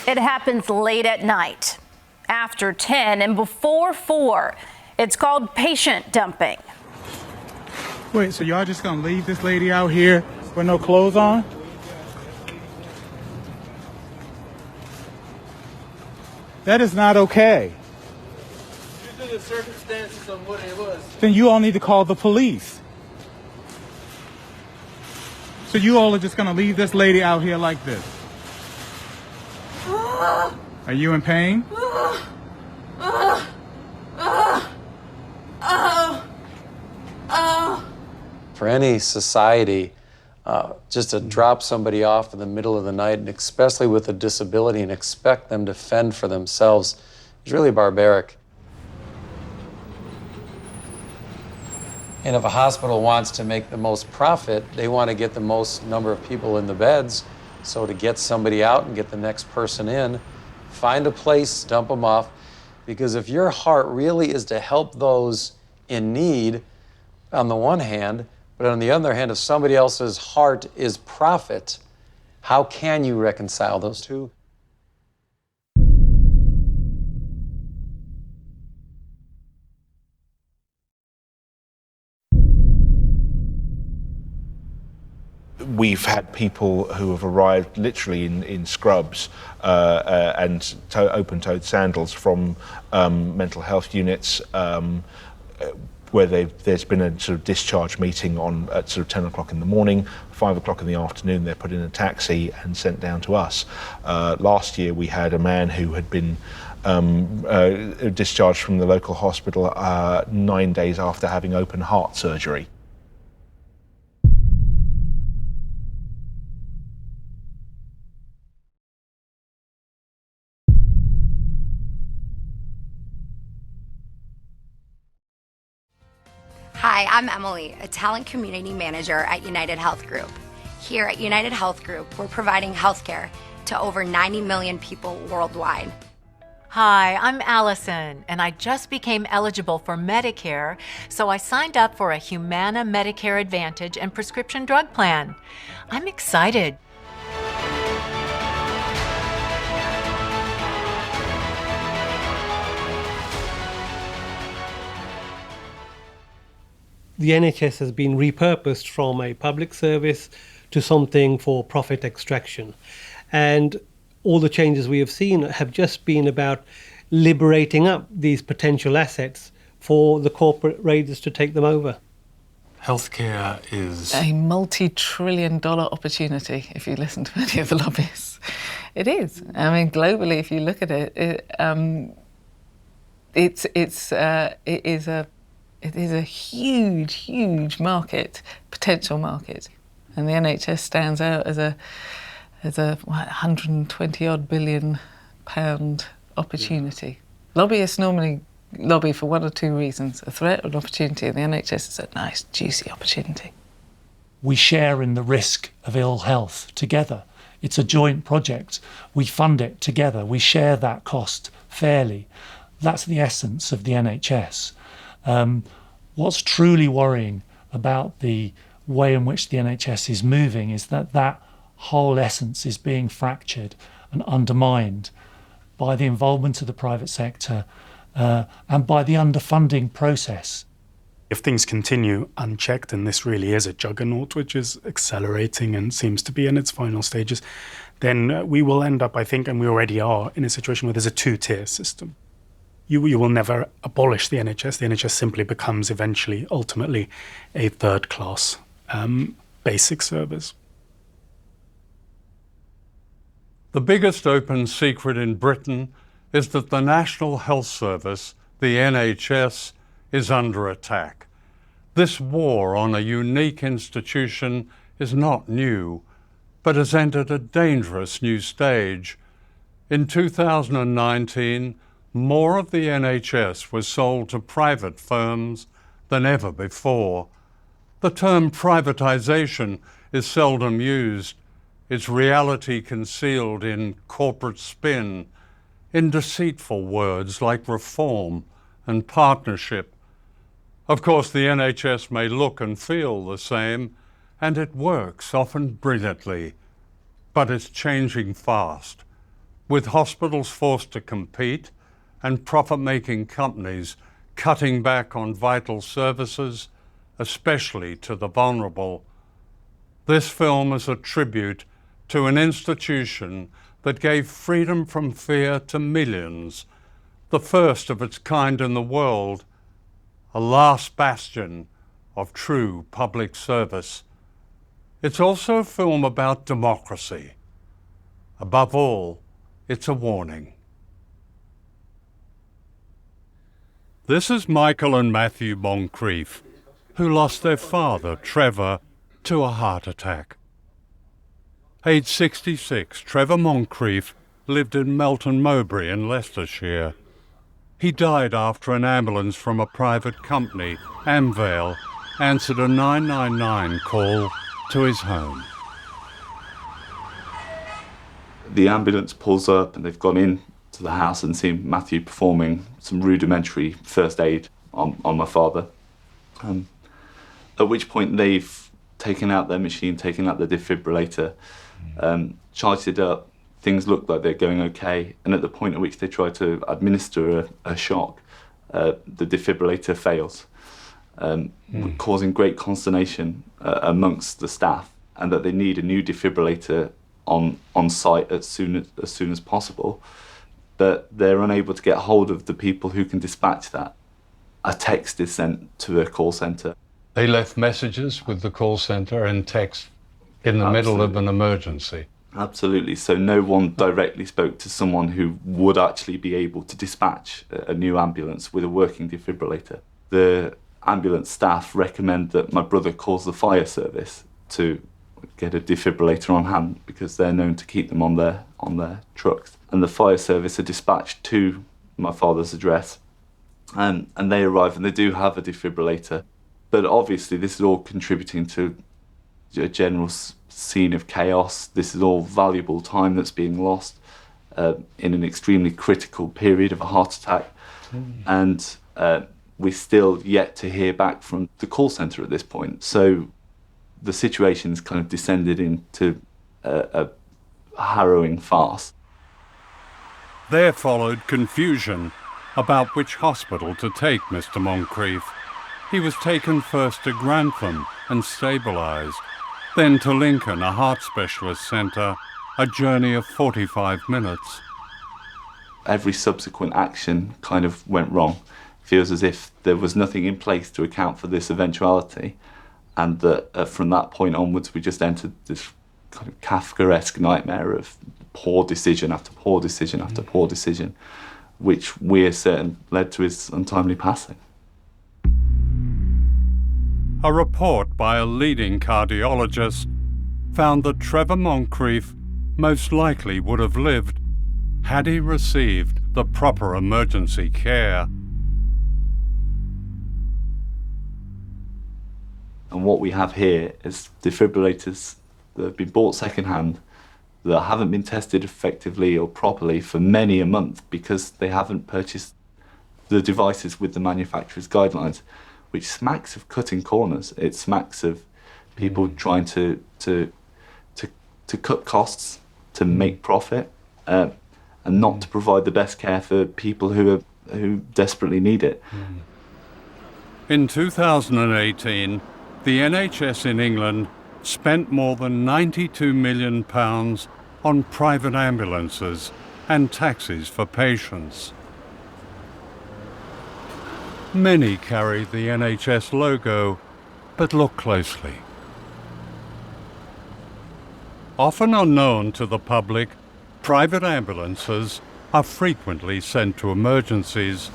It happens late at night, after 10 and before 4. It's called patient dumping. Wait, so y'all just gonna leave this lady out here with no clothes on? That is not okay. Due to the circumstances of what it was. Then you all need to call the police. So you all are just gonna leave this lady out here like this? Are you in pain? For any society, just to drop somebody off in the middle of the night, and especially with a disability, and expect them to fend for themselves is really barbaric. And if a hospital wants to make the most profit, they want to get the most number of people in the beds. So to get somebody out and get the next person in, find a place, dump them off. Because if your heart really is to help those in need, on the one hand, but on the other hand, if somebody else's heart is profit, how can you reconcile those two? We've had people who have arrived literally in scrubs and open-toed sandals from mental health units where there's been a sort of discharge meeting at sort of 10 o'clock in the morning, 5 o'clock in the afternoon, they're put in a taxi and sent down to us. Last year we had a man who had been discharged from the local hospital 9 days after having open heart surgery. Hi, I'm Emily, a talent community manager at United Health Group. Here at United Health Group, we're providing healthcare to over 90 million people worldwide. Hi, I'm Allison, and I just became eligible for Medicare, so I signed up for a Humana Medicare Advantage and prescription drug plan. I'm excited. The NHS has been repurposed from a public service to something for profit extraction. And all the changes we have seen have just been about liberating up these potential assets for the corporate raiders to take them over. Healthcare is a multi-trillion-dollar opportunity if you listen to any of the lobbyists. It is. I mean, globally, if you look at it, it is a huge, huge market, potential market. And the NHS stands out as a 120-odd billion pound opportunity. Lobbyists normally lobby for one or two reasons, a threat or an opportunity, and the NHS is a nice, juicy opportunity. we share in the risk of ill health together. It's a joint project. We fund it together. We share that cost fairly. That's the essence of the NHS. What's truly worrying about the way in which the NHS is moving is that that whole essence is being fractured and undermined by the involvement of the private sector and by the underfunding process. If things continue unchecked, and this really is a juggernaut which is accelerating and seems to be in its final stages, then we will end up, I think, and we already are, in a situation where there's a two-tier system. You will never abolish the NHS. The NHS simply becomes eventually, ultimately, a third-class basic service. The biggest open secret in Britain is that the National Health Service, the NHS, is under attack. This war on a unique institution is not new, but has entered a dangerous new stage. In 2019, more of the NHS was sold to private firms than ever before. The term privatisation is seldom used, its reality concealed in corporate spin, in deceitful words like reform and partnership. Of course, the NHS may look and feel the same, and it works, often brilliantly, but it's changing fast. with hospitals forced to compete and profit-making companies cutting back on vital services, especially to the vulnerable. This film is a tribute to an institution that gave freedom from fear to millions, the first of its kind in the world, a last bastion of true public service. It's also a film about democracy. Above all, it's a warning. This is Michael and Matthew Moncrief, who lost their father, Trevor, to a heart attack. Aged 66, Trevor Moncrief lived in Melton Mowbray in Leicestershire. He died after an ambulance from a private company, Amvale, answered a 999 call to his home. The ambulance pulls up and they've gone in to the house and seen Matthew performing some rudimentary first aid on my father. At which point they've taken out their machine, taken out the defibrillator, charged it up. Things look like they're going okay, and at the point at which they try to administer a shock, the defibrillator fails, causing great consternation amongst the staff, and that they need a new defibrillator on site as soon as possible. But they're unable to get hold of the people who can dispatch that. A text is sent to the call centre. They left messages with the call centre and text in the middle of an emergency. Absolutely. So no one directly spoke to someone who would actually be able to dispatch a new ambulance with a working defibrillator. The ambulance staff recommend that my brother calls the fire service to get a defibrillator on hand, because they're known to keep them on their trucks. And the fire service are dispatched to my father's address, and they arrive and they do have a defibrillator. But obviously this is all contributing to a general scene of chaos. This is all valuable time that's being lost in an extremely critical period of a heart attack. And we're still yet to hear back from the call centre at this point. So the situation's kind of descended into a harrowing farce. There followed confusion about which hospital to take Mr. Moncrief. He was taken first to Grantham and stabilised, then to Lincoln, a heart specialist centre, a journey of 45 minutes. Every subsequent action kind of went wrong. It feels as if there was nothing in place to account for this eventuality, and that from that point onwards we just entered this kind of Kafkaesque nightmare of poor decision after poor decision after poor decision, which we're certain led to his untimely passing. A report by a leading cardiologist found that Trevor Moncrief most likely would have lived had he received the proper emergency care. And what we have here is defibrillators that have been bought secondhand, that haven't been tested effectively or properly for many a month because they haven't purchased the devices with the manufacturer's guidelines, which smacks of cutting corners. It smacks of people trying to cut costs, to make profit, and not to provide the best care for people who desperately need it. In 2018, the NHS in England spent more than £92 million on private ambulances and taxis for patients. Many carry the NHS logo, but look closely. Often unknown to the public, private ambulances are frequently sent to emergencies.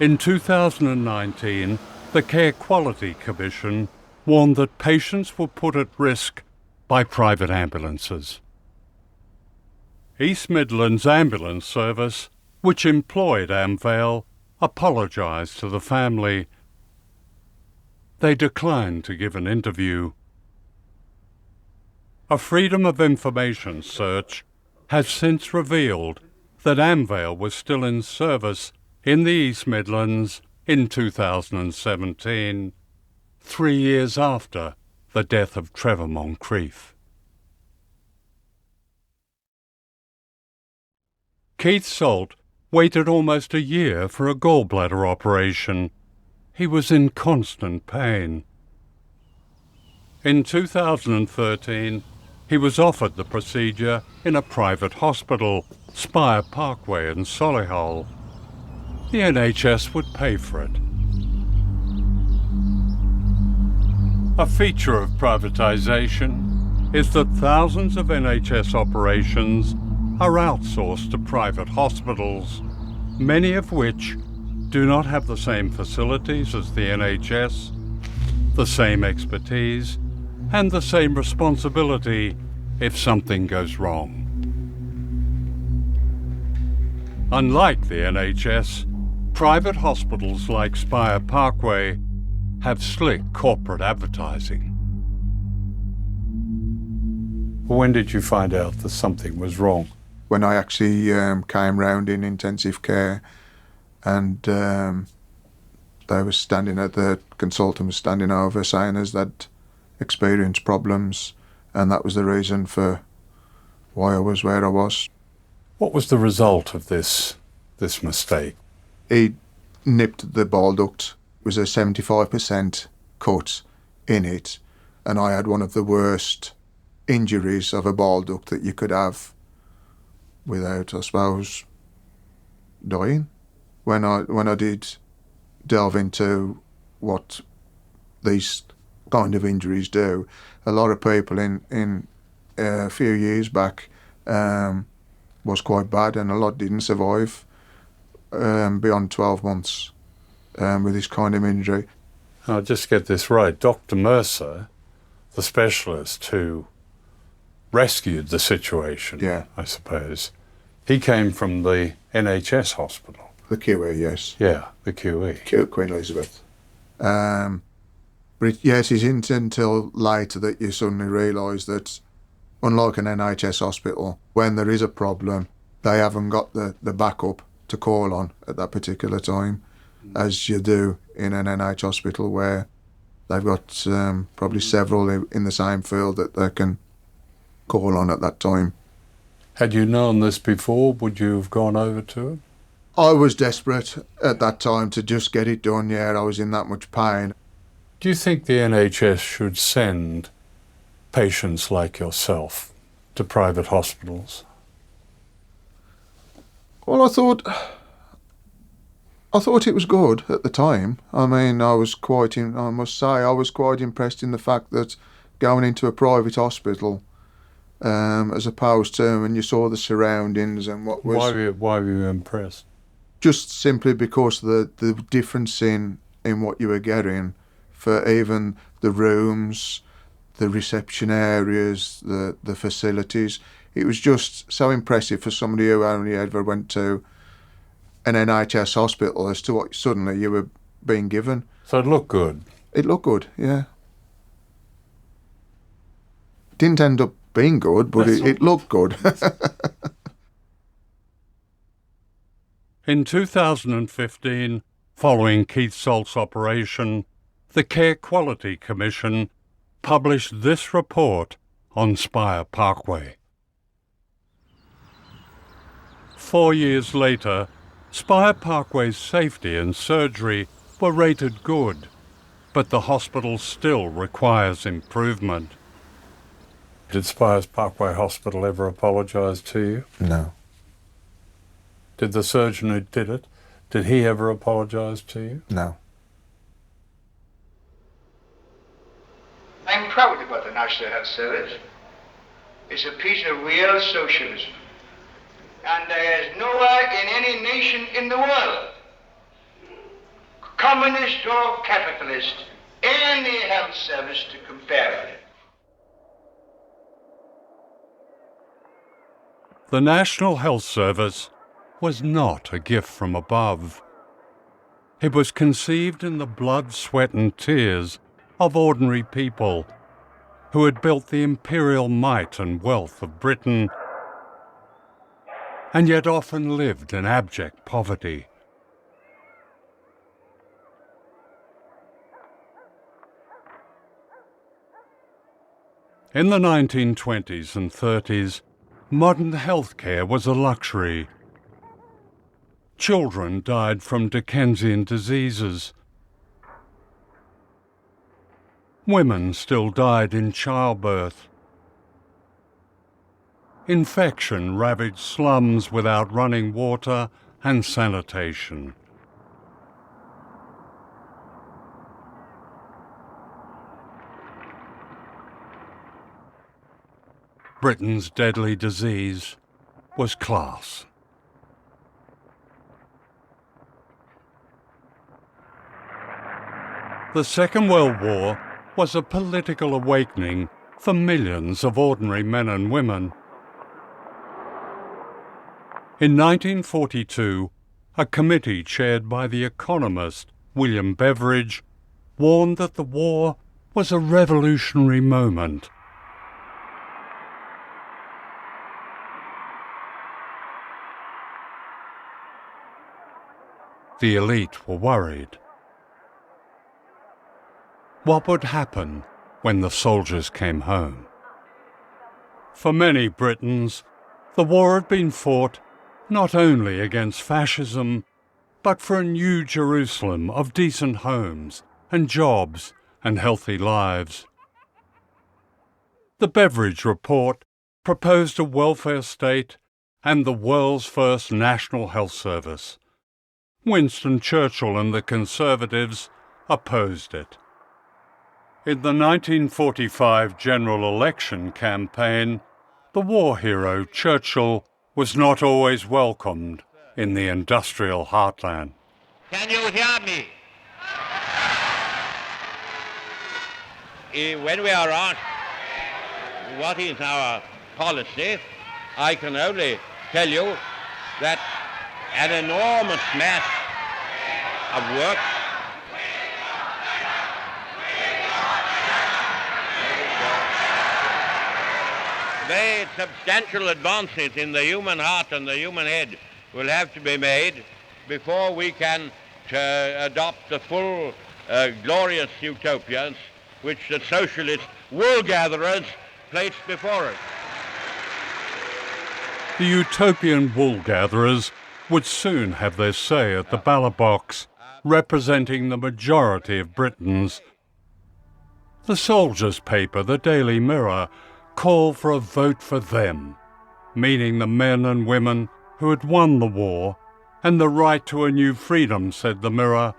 In 2019, the Care Quality Commission warned that patients were put at risk by private ambulances. East Midlands Ambulance Service, which employed Amvale, apologised to the family. They declined to give an interview. A Freedom of Information search has since revealed that Amvale was still in service in the East Midlands in 2017, 3 years after the death of Trevor Moncrief. Keith Salt waited almost a year for a gallbladder operation. He was in constant pain. In 2013, he was offered the procedure in a private hospital, Spire Parkway in Solihull. The NHS would pay for it. A feature of privatisation is that thousands of NHS operations are outsourced to private hospitals, many of which do not have the same facilities as the NHS, the same expertise, and the same responsibility if something goes wrong. Unlike the NHS, private hospitals like Spire Parkway have slick corporate advertising. When did you find out that something was wrong? When I actually came round in intensive care, and they were standing at the consultant was standing over saying as they'd experienced problems, and that was the reason for why I was where I was. What was the result of this mistake? He nipped the bile duct. It was a 75% cut in it, and I had one of the worst injuries of a bile duct that you could have without, I suppose, dying. When I did delve into what these kind of injuries do, a lot of people in a few years back was quite bad, and a lot didn't survive beyond 12 months with this kind of injury. I'll just get this right. Dr. Mercer, the specialist who rescued the situation, yeah, I suppose, he came from the NHS hospital. The QE, yes. Yeah, the QE. Queen Elizabeth. But yes, it isn't until later that you suddenly realise that, unlike an NHS hospital, when there is a problem, they haven't got the backup to call on at that particular time, as you do in an NHS hospital where they've got probably several in the same field that they can call on at that time. Had you known this before, would you have gone over to it? I was desperate at that time to just get it done, yeah, I was in that much pain. Do you think the NHS should send patients like yourself to private hospitals? Well, I thought it was good at the time. I mean, I must say, I was quite impressed in the fact that going into a private hospital, as opposed to when you saw the surroundings and what was... Why were you impressed? Just simply because the difference in what you were getting for even the rooms, the reception areas, the facilities. It was just so impressive for somebody who only ever went to an NHS hospital as to what suddenly you were being given. So it looked good? It looked good, yeah. Didn't end up being good, but it looked good. In 2015, following Keith Salt's operation, the Care Quality Commission published this report on Spire Parkway. 4 years later, Spire Parkway's safety and surgery were rated good, but the hospital still requires improvement. Did Spire Parkway Hospital ever apologise to you? No. Did the surgeon who did it, did he ever apologise to you? No. I'm proud about the National Health Service. It's a piece of real socialism. And there is nowhere in any nation in the world, communist or capitalist, any health service to compare with it. The National Health Service was not a gift from above. It was conceived in the blood, sweat and tears of ordinary people who had built the imperial might and wealth of Britain, and yet often lived in abject poverty. In the 1920s and 30s, modern healthcare was a luxury, Children died from Dickensian diseases. Women still died in childbirth. Infection ravaged slums without running water and sanitation. Britain's deadly disease was class. The Second World War was a political awakening for millions of ordinary men and women. In 1942, a committee chaired by the economist William Beveridge warned that the war was a revolutionary moment. The elite were worried. What would happen when the soldiers came home? For many Britons, the war had been fought not only against fascism, but for a new Jerusalem of decent homes and jobs and healthy lives. The Beveridge Report proposed a welfare state and the world's first national health service. Winston Churchill and the Conservatives opposed it. In the 1945 general election campaign, the war hero Churchill was not always welcomed in the industrial heartland. Can you hear me? When we are asked what is our policy, I can only tell you that an enormous mass of work very substantial advances in the human heart and the human head will have to be made before we can adopt the full glorious utopias which the socialist wool-gatherers placed before us. The utopian wool-gatherers would soon have their say at the ballot box, representing the majority of Britons. The soldiers' paper, the Daily Mirror, called for a vote for them, meaning the men and women who had won the war and the right to a new freedom, said the Mirror,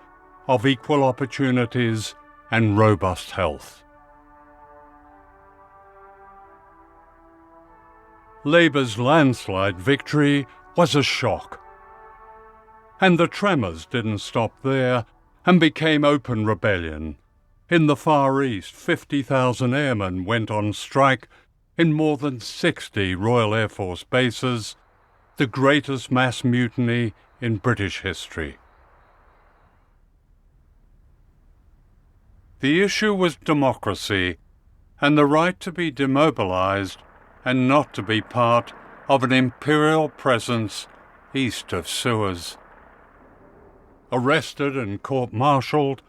of equal opportunities and robust health. Labour's landslide victory was a shock. And the tremors didn't stop there and became open rebellion. In the Far East, 50,000 airmen went on strike in more than 60 Royal Air Force bases, the greatest mass mutiny in British history. The issue was democracy and the right to be demobilised and not to be part of an imperial presence east of Suez. Arrested and court-martialed,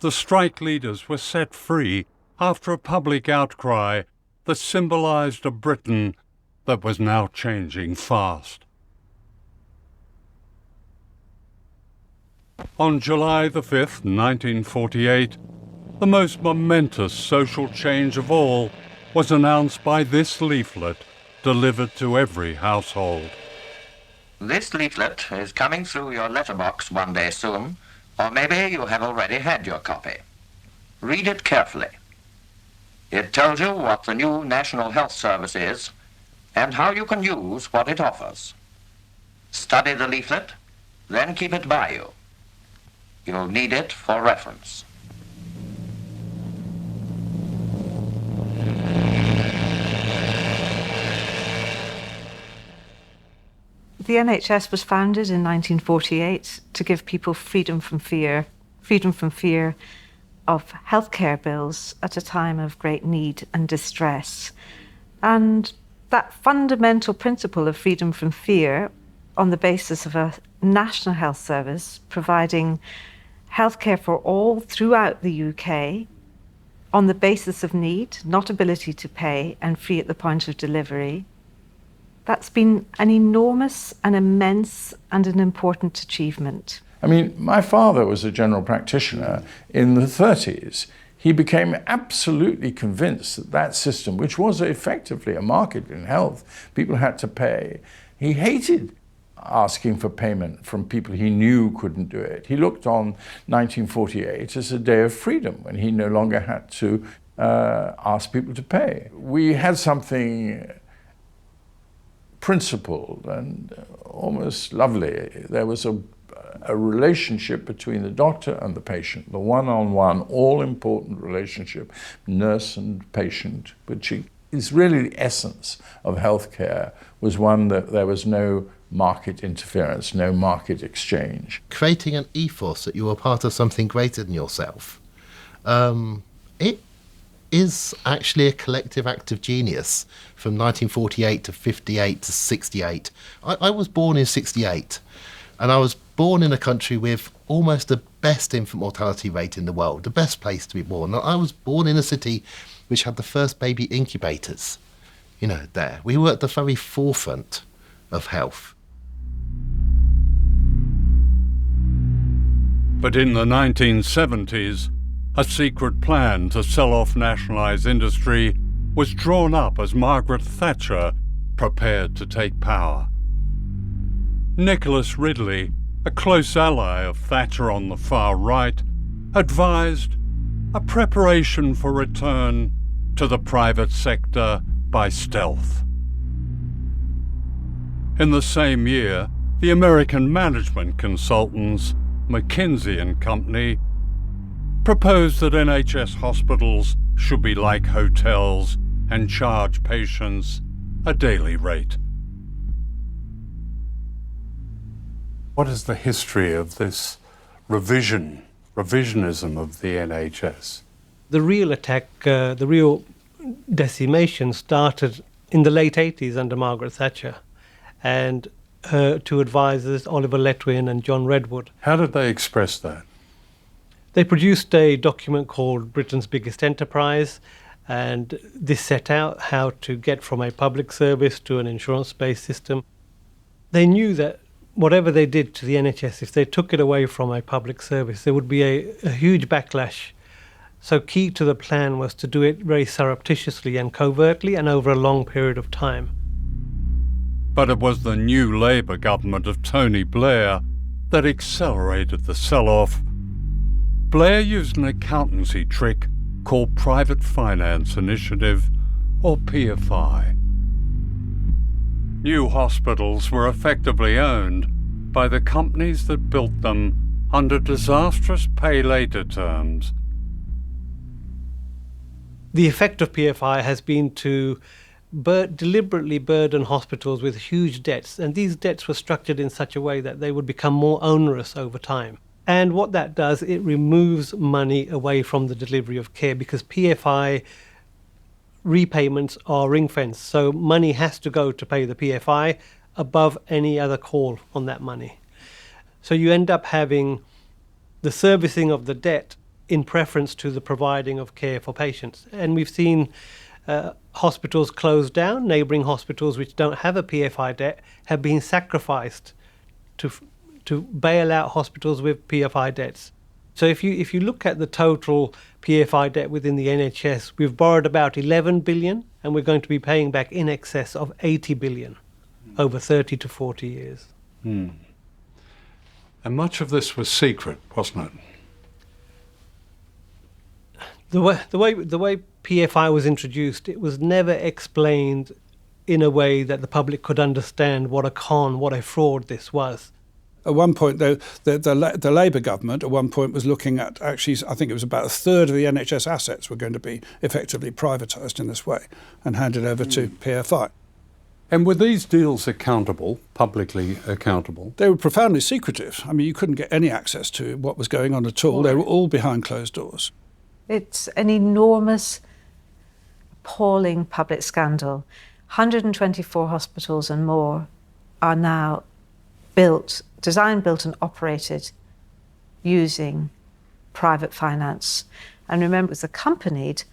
the strike leaders were set free after a public outcry that symbolised a Britain that was now changing fast. On July the 5th, 1948, the most momentous social change of all was announced by this leaflet delivered to every household. This leaflet is coming through your letterbox one day soon, or maybe you have already had your copy. Read it carefully. It tells you what the new National Health Service is and how you can use what it offers. Study the leaflet, then keep it by you. You'll need it for reference. The NHS was founded in 1948 to give people freedom from fear of healthcare bills at a time of great need and distress. And that fundamental principle of freedom from fear, on the basis of a national health service providing healthcare for all throughout the UK, on the basis of need, not ability to pay, and free at the point of delivery, That's been an enormous, an immense, and an important achievement. I mean, my father was a general practitioner in the 30s. He became absolutely convinced that that system, which was effectively a market in health, people had to pay. He hated asking for payment from people he knew couldn't do it. He looked on 1948 as a day of freedom when he no longer had to ask people to pay. We had something principled and almost lovely. There was a relationship between the doctor and the patient, the one-on-one, all-important relationship, nurse and patient, which is really the essence of healthcare, was one that there was no market interference, no market exchange. Creating an ethos that you were part of something greater than yourself. It is actually a collective act of genius from 1948 to 58 to 68. I was born in 68, and I was born in a country with almost the best infant mortality rate in the world, the best place to be born. I was born in a city which had the first baby incubators, there. We were at the very forefront of health. But in the 1970s, a secret plan to sell off nationalised industry was drawn up as Margaret Thatcher prepared to take power. Nicholas Ridley, a close ally of Thatcher on the far right, advised a preparation for return to the private sector by stealth. In the same year, the American management consultants McKinsey and Company proposed that NHS hospitals should be like hotels and charge patients a daily rate. What is the history of this revisionism of the NHS? The real attack, the real decimation started in the late 80s under Margaret Thatcher, and her two advisors, Oliver Letwin and John Redwood. How did they express that? They produced a document called Britain's Biggest Enterprise, and this set out how to get from a public service to an insurance-based system. They knew that whatever they did to the NHS, if they took it away from a public service, there would be a huge backlash. So key to the plan was to do it very surreptitiously and covertly and over a long period of time. But it was the new Labour government of Tony Blair that accelerated the sell-off. Blair used an accountancy trick called Private Finance Initiative, or PFI. New hospitals were effectively owned by the companies that built them under disastrous pay-later terms. The effect of PFI has been to deliberately burden hospitals with huge debts, and these debts were structured in such a way that they would become more onerous over time. And what that does, it removes money away from the delivery of care, because PFI repayments are ring-fenced, so money has to go to pay the PFI above any other call on that money. So you end up having the servicing of the debt in preference to the providing of care for patients. And we've seen hospitals close down. Neighbouring hospitals which don't have a PFI debt have been sacrificed to bail out hospitals with PFI debts. So if you look at the total PFI debt within the NHS, we've borrowed about 11 billion and we're going to be paying back in excess of 80 billion over 30 to 40 years. And much of this was secret, wasn't it? The way PFI was introduced, it was never explained in a way that the public could understand what a con, what a fraud this was. At one point, though, the Labour government at one point was looking at, actually, I think it was about a third of the NHS assets were going to be effectively privatised in this way and handed over to PFI. And were these deals accountable, publicly accountable? They were profoundly secretive. I mean, you couldn't get any access to what was going on at all. They were all behind closed doors. It's an enormous, appalling public scandal. 124 hospitals and more are now designed, built and operated using private finance. And remember, it was accompanied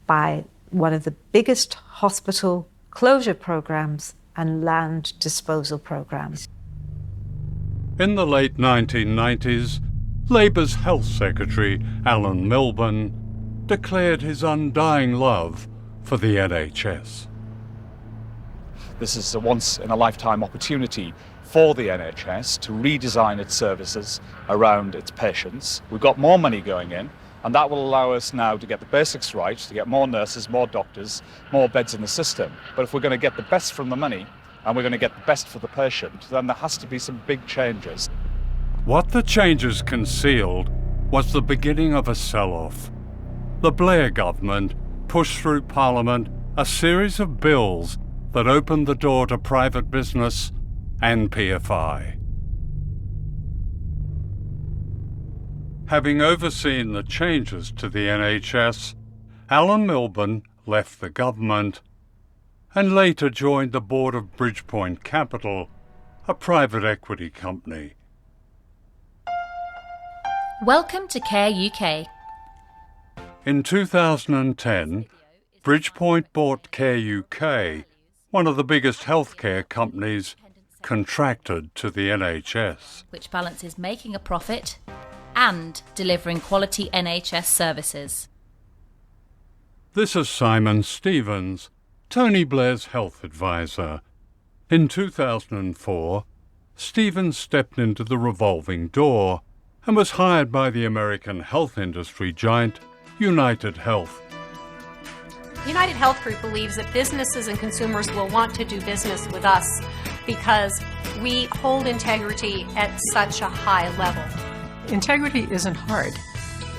by one of the biggest hospital closure programs and land disposal programmes. In the late 1990s, Labour's Health Secretary, Alan Milburn, declared his undying love for the NHS. This is a once-in-a-lifetime opportunity for the NHS to redesign its services around its patients. We've got more money going in, and that will allow us now to get the basics right, to get more nurses, more doctors, more beds in the system. But if we're going to get the best from the money, and we're going to get the best for the patient, then there has to be some big changes. What the changes concealed was the beginning of a sell-off. The Blair government pushed through Parliament a series of bills that opened the door to private business and PFI. Having overseen the changes to the NHS, Alan Milburn left the government and later joined the board of Bridgepoint Capital, a private equity company. Welcome to Care UK. In 2010, Bridgepoint bought Care UK, one of the biggest healthcare companies contracted to the NHS. Which balances making a profit and delivering quality NHS services. This is Simon Stevens, Tony Blair's health advisor. In 2004, Stevens stepped into the revolving door and was hired by the American health industry giant United Health. United Health Group believes that businesses and consumers will want to do business with us because we hold integrity at such a high level. Integrity isn't hard.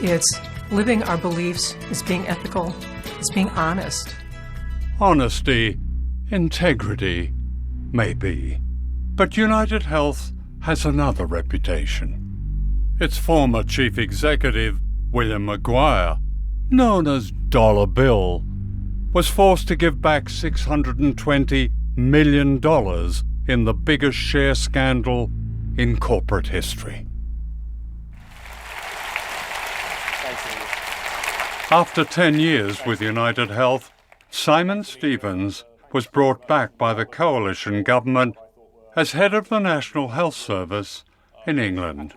It's living our beliefs, it's being ethical, it's being honest. Honesty, integrity, maybe. But United Health has another reputation. Its former chief executive, William Maguire, known as Dollar Bill, was forced to give back $620 million in the biggest share scandal in corporate history. After 10 years with United Health, Simon Stevens was brought back by the coalition government as head of the National Health Service in England.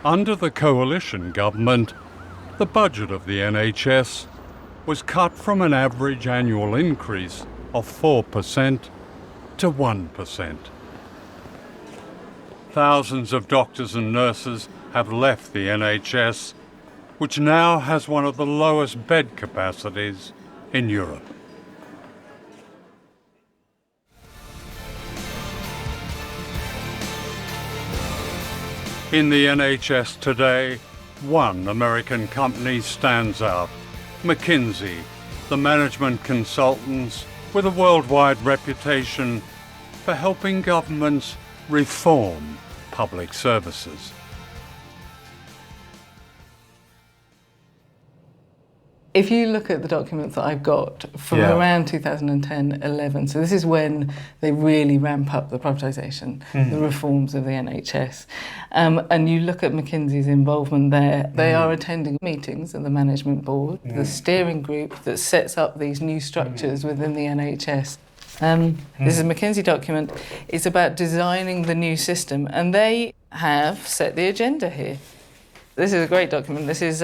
Under the coalition government, the budget of the NHS was cut from an average annual increase of 4% to 1%. Thousands of doctors and nurses have left the NHS, which now has one of the lowest bed capacities in Europe. In the NHS today, one American company stands out, McKinsey, the management consultants with a worldwide reputation for helping governments reform public services. If you look at the documents that I've got from around 2010-11, so this is when they really ramp up the privatisation, the reforms of the NHS, and you look at McKinsey's involvement there, they are attending meetings of the management board, the steering group that sets up these new structures within the NHS. This is a McKinsey document. It's about designing the new system, and they have set the agenda here. This is a great document. This is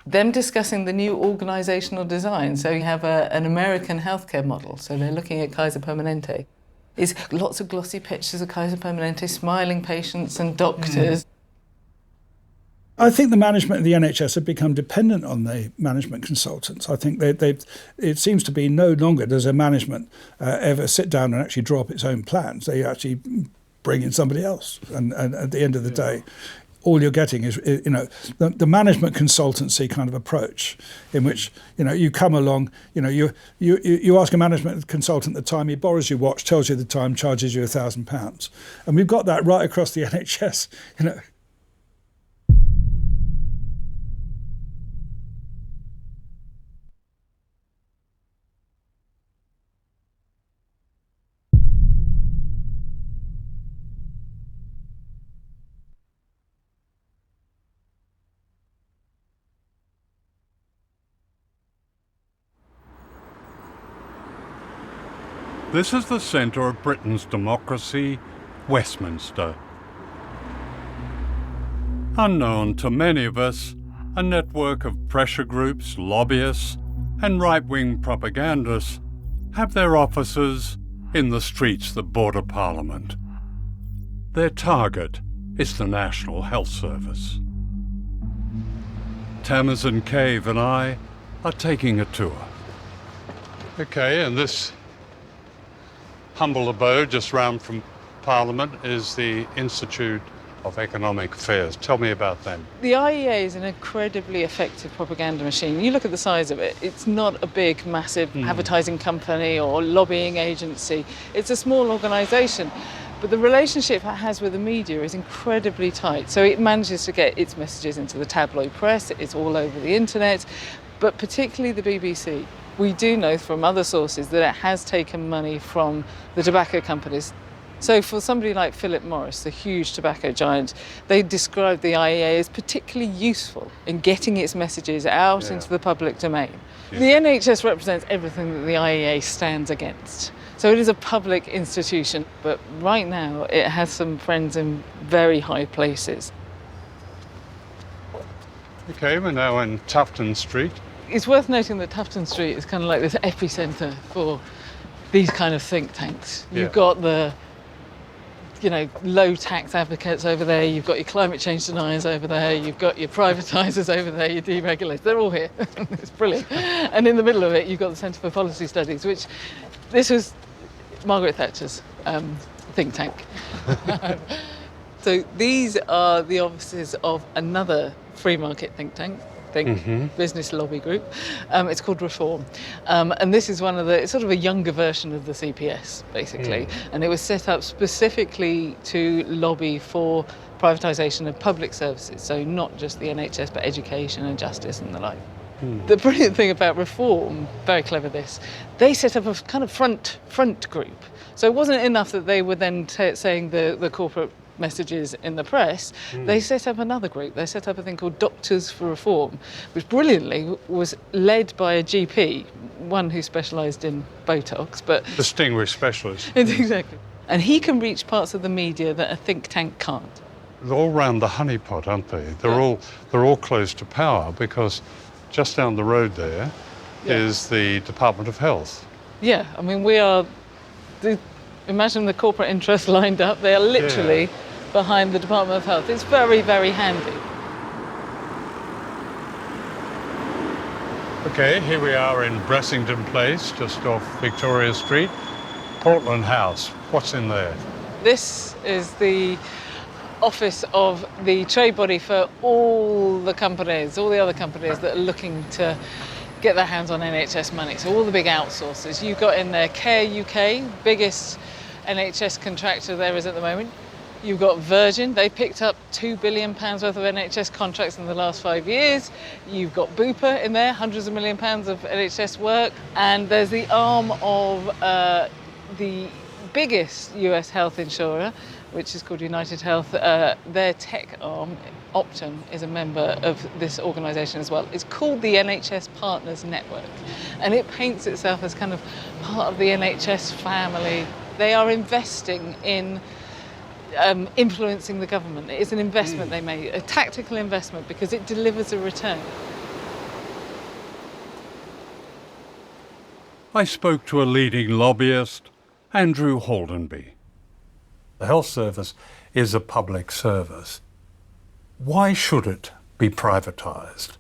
them discussing the new organisational design. So you have an American healthcare model. So they're looking at Kaiser Permanente. It's lots of glossy pictures of Kaiser Permanente, smiling patients and doctors. I think the management of the NHS have become dependent on the management consultants. I think it seems to be no longer does a management ever sit down and actually draw up its own plans. They actually bring in somebody else. And at the end of the day, all you're getting is, the management consultancy kind of approach, in which, you come along, you ask a management consultant the time, he borrows your watch, tells you the time, charges you £1,000, and we've got that right across the NHS, This is the centre of Britain's democracy, Westminster. Unknown to many of us, a network of pressure groups, lobbyists, and right-wing propagandists have their offices in the streets that border Parliament. Their target is the National Health Service. Tamsin Cave and I are taking a tour. Okay, and this humble abode just round from Parliament is the Institute of Economic Affairs. Tell me about them. The IEA is an incredibly effective propaganda machine. You look at the size of it, it's not a big, massive advertising company or lobbying agency. It's a small organisation. But the relationship it has with the media is incredibly tight. So it manages to get its messages into the tabloid press, it's all over the internet, but particularly the BBC. We do know from other sources that it has taken money from the tobacco companies. So for somebody like Philip Morris, the huge tobacco giant, they described the IEA as particularly useful in getting its messages out into the public domain. Yeah. The NHS represents everything that the IEA stands against. So it is a public institution, but right now it has some friends in very high places. Okay, we're now in Tufton Street. It's worth noting that Tufton Street is kind of like this epicentre for these kind of think tanks. You've got the low tax advocates over there, you've got your climate change deniers over there, you've got your privatisers over there, your deregulators, they're all here. It's brilliant. And in the middle of it, you've got the Centre for Policy Studies, which this was Margaret Thatcher's think tank. So these are the offices of another free market think tank, business lobby group. It's called Reform. And this is it's sort of a younger version of the CPS, basically. And it was set up specifically to lobby for privatisation of public services, so not just the NHS, but education and justice and the like. The brilliant thing about Reform, very clever this, they set up a kind of front group. So it wasn't enough that they were then saying the corporate messages in the press. They set up another group. They set up a thing called Doctors for Reform, which brilliantly was led by a GP, one who specialised in Botox, but distinguished specialist. Exactly. And he can reach parts of the media that a think tank can't. They're all round the honeypot, aren't they? They're all close to power, because just down the road there is the Department of Health. Yeah, I mean, imagine the corporate interests lined up. They are literally behind the Department of Health. It's very, very handy. Okay, here we are in Bressington Place, just off Victoria Street. Portland House, what's in there? This is the office of the trade body for all the other companies that are looking to get their hands on NHS money. So all the big outsourcers. You've got in there Care UK, biggest NHS contractor there is at the moment. You've got Virgin, they picked up £2 billion worth of NHS contracts in the last 5 years. You've got Bupa in there, hundreds of £1 million of NHS work. And there's the arm of the biggest US health insurer, which is called United Health. Their tech arm, Optum, is a member of this organisation as well. It's called the NHS Partners Network, and it paints itself as kind of part of the NHS family. They are investing in influencing the government. It's an investment they made, a tactical investment, because it delivers a return. I spoke to a leading lobbyist, Andrew Haldenby. The health service is a public service. Why should it be privatised?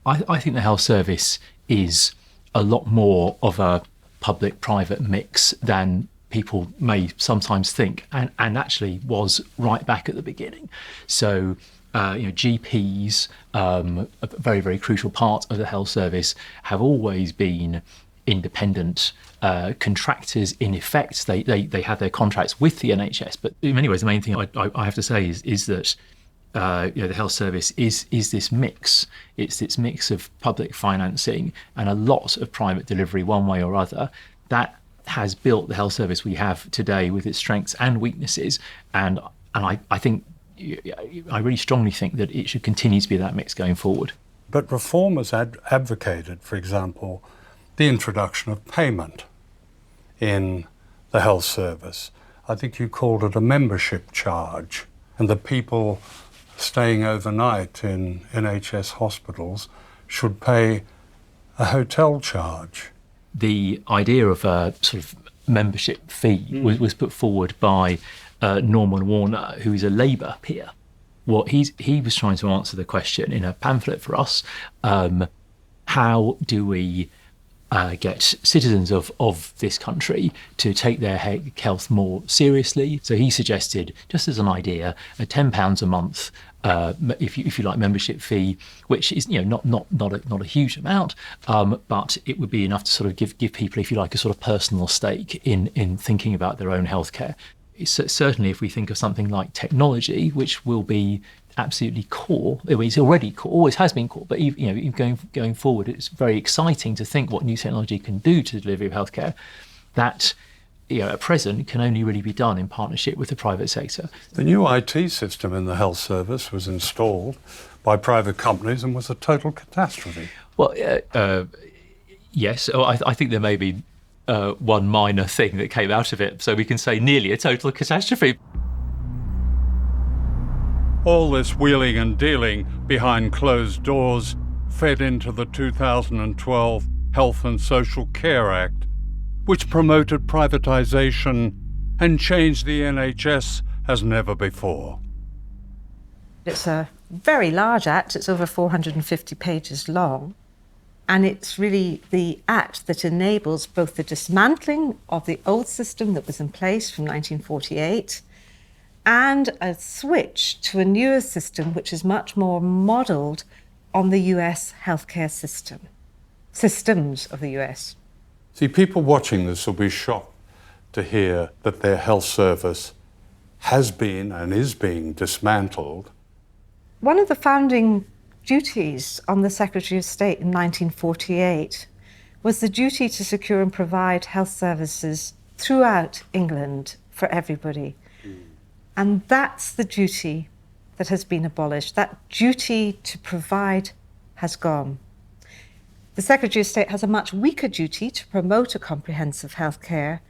I think the health service is a lot more of a public-private mix than people may sometimes think, and actually was right back at the beginning. So, GPs, a very, very crucial part of the health service, have always been independent contractors in effect. They have their contracts with the NHS, but in many ways the main thing I have to say is that the health service is this mix. It's this mix of public financing and a lot of private delivery one way or other that has built the health service we have today with its strengths and weaknesses, and I think I really strongly think that it should continue to be that mix going forward. But Reform has advocated, for example, the introduction of payment in the health service. I think you called it a membership charge, and the people staying overnight in NHS hospitals should pay a hotel charge. The idea of a sort of membership fee was put forward by Norman Warner, who is a Labour peer. What he was trying to answer the question in a pamphlet for us, how do we get citizens of this country to take their health more seriously? So he suggested, just as an idea, a £10 a month, if you like, membership fee, which is not a huge amount, but it would be enough to sort of give people, if you like, a sort of personal stake in thinking about their own healthcare. Certainly, if we think of something like technology, which will be absolutely core, it's already core, always has been core, but even going forward, it's very exciting to think what new technology can do to the delivery of healthcare. That at present can only really be done in partnership with the private sector. The new IT system in the health service was installed by private companies and was a total catastrophe. Well, yes, I think there may be one minor thing that came out of it, so we can say nearly a total catastrophe. All this wheeling and dealing behind closed doors fed into the 2012 Health and Social Care Act, which promoted privatisation and changed the NHS as never before. It's a very large act. It's over 450 pages long. And it's really the act that enables both the dismantling of the old system that was in place from 1948 and a switch to a newer system which is much more modelled on the US healthcare systems of the US. See, people watching this will be shocked to hear that their health service has been and is being dismantled. One of the founding duties on the Secretary of State in 1948 was the duty to secure and provide health services throughout England for everybody. And that's the duty that has been abolished. That duty to provide has gone. The Secretary of State has a much weaker duty to promote a comprehensive health care,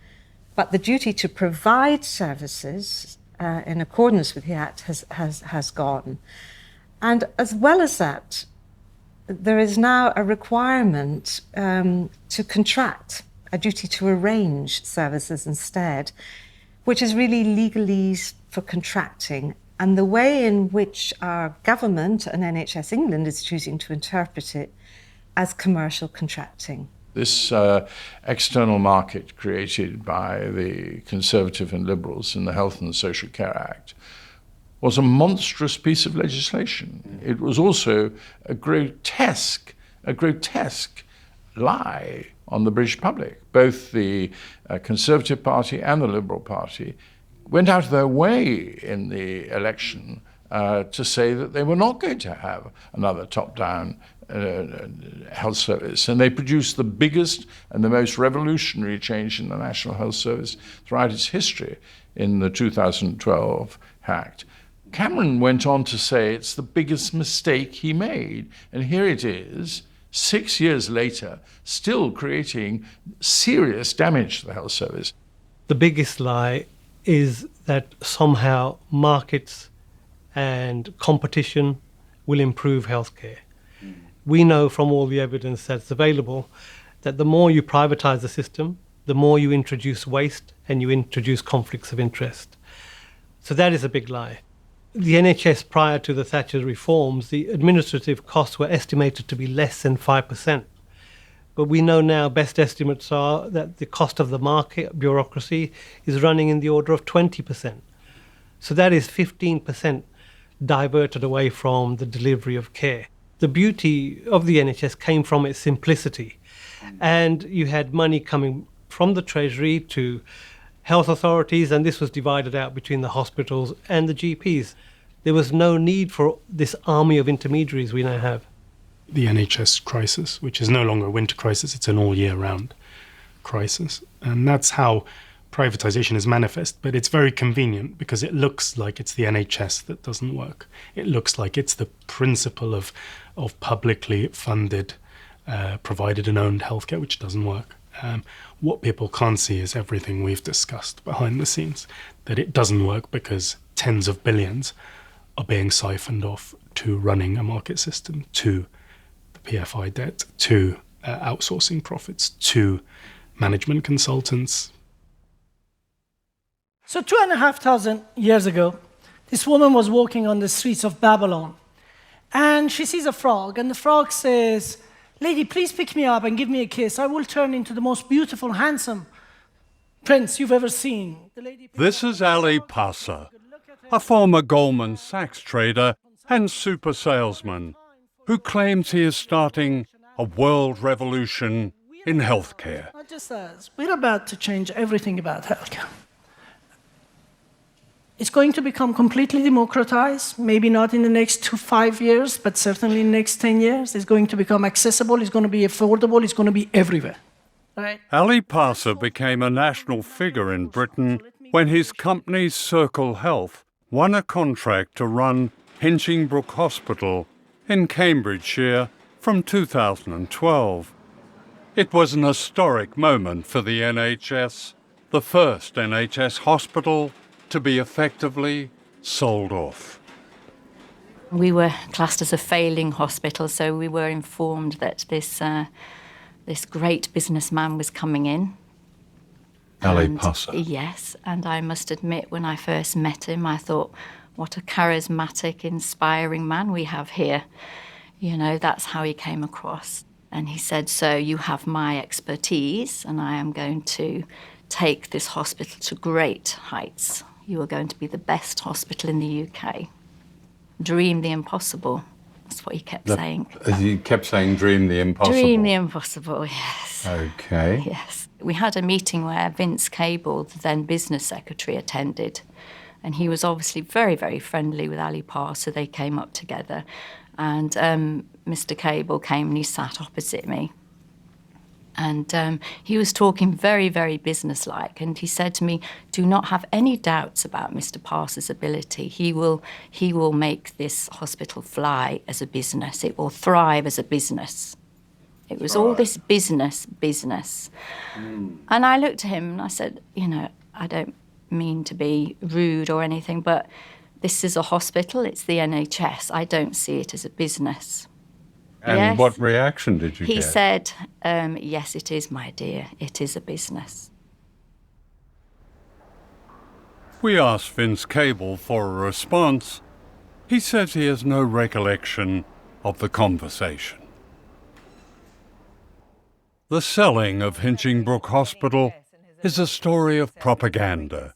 but the duty to provide services in accordance with the Act has gone. And as well as that, there is now a requirement to contract, a duty to arrange services instead, which is really legalese for contracting. And the way in which our government and NHS England is choosing to interpret it as commercial contracting. This external market created by the Conservative and Liberals in the Health and Social Care Act was a monstrous piece of legislation. It was also a grotesque lie on the British public. Both the Conservative Party and the Liberal Party went out of their way in the election to say that they were not going to have another top-down health service. And they produced the biggest and the most revolutionary change in the National Health Service throughout its history in the 2012 Act. Cameron went on to say it's the biggest mistake he made. And here it is, 6 years later, still creating serious damage to the health service. The biggest lie is that somehow markets and competition will improve healthcare. We know from all the evidence that's available that the more you privatise the system, the more you introduce waste and you introduce conflicts of interest. So that is a big lie. The NHS prior to the Thatcher reforms, the administrative costs were estimated to be less than 5%. But we know now best estimates are that the cost of the market bureaucracy is running in the order of 20%. So that is 15% diverted away from the delivery of care. The beauty of the NHS came from its simplicity. And you had money coming from the Treasury to health authorities, and this was divided out between the hospitals and the GPs. There was no need for this army of intermediaries we now have. The NHS crisis, which is no longer a winter crisis, it's an all year round crisis. And that's how privatisation is manifest. But it's very convenient because it looks like it's the NHS that doesn't work. It looks like it's the principle of publicly funded, provided and owned healthcare, which doesn't work. What people can't see is everything we've discussed behind the scenes, that it doesn't work because tens of billions are being siphoned off to running a market system, to the PFI debt, to outsourcing profits, to management consultants. So 2,500 years ago, this woman was walking on the streets of Babylon, and she sees a frog, and the frog says, "Lady, please pick me up and give me a kiss. I will turn into the most beautiful, handsome prince you've ever seen." This is Ali Passer, a former Goldman Sachs trader and super salesman who claims he is starting a world revolution in healthcare. Not just us. We're about to change everything about healthcare. It's going to become completely democratized, maybe not in the next 5 years, but certainly in the next 10 years. It's going to become accessible, it's going to be affordable, it's going to be everywhere. Right? Ali Passer became a national figure in Britain when his company Circle Health won a contract to run Hinchingbrook Hospital in Cambridgeshire from 2012. It was an historic moment for the NHS, the first NHS hospital to be effectively sold off. We were classed as a failing hospital, so we were informed that this great businessman was coming in. Ali Passer. Yes, and I must admit, when I first met him, I thought, what a charismatic, inspiring man we have here. You know, that's how he came across. And he said, "So you have my expertise, and I am going to take this hospital to great heights. You are going to be the best hospital in the UK. Dream the impossible." That's what he kept saying. He kept saying, "Dream the impossible." Dream the impossible, yes. Okay. Yes. We had a meeting where Vince Cable, the then business secretary, attended. And he was obviously very, very friendly with Ali Passer. They came up together. And Mr. Cable came and he sat opposite me. And he was talking very, very businesslike. And he said to me, "Do not have any doubts about Mr. Passer's ability. He will make this hospital fly as a business. It will thrive as a business." It was all this business. And I looked at him and I said, "You know, I don't mean to be rude or anything, but this is a hospital. It's the NHS. I don't see it as a business." And yes. What reaction did you get? He said, "Yes, it is, my dear. It is a business." We asked Vince Cable for a response. He says he has no recollection of the conversation. The selling of Hinchingbrook Hospital is a story of propaganda.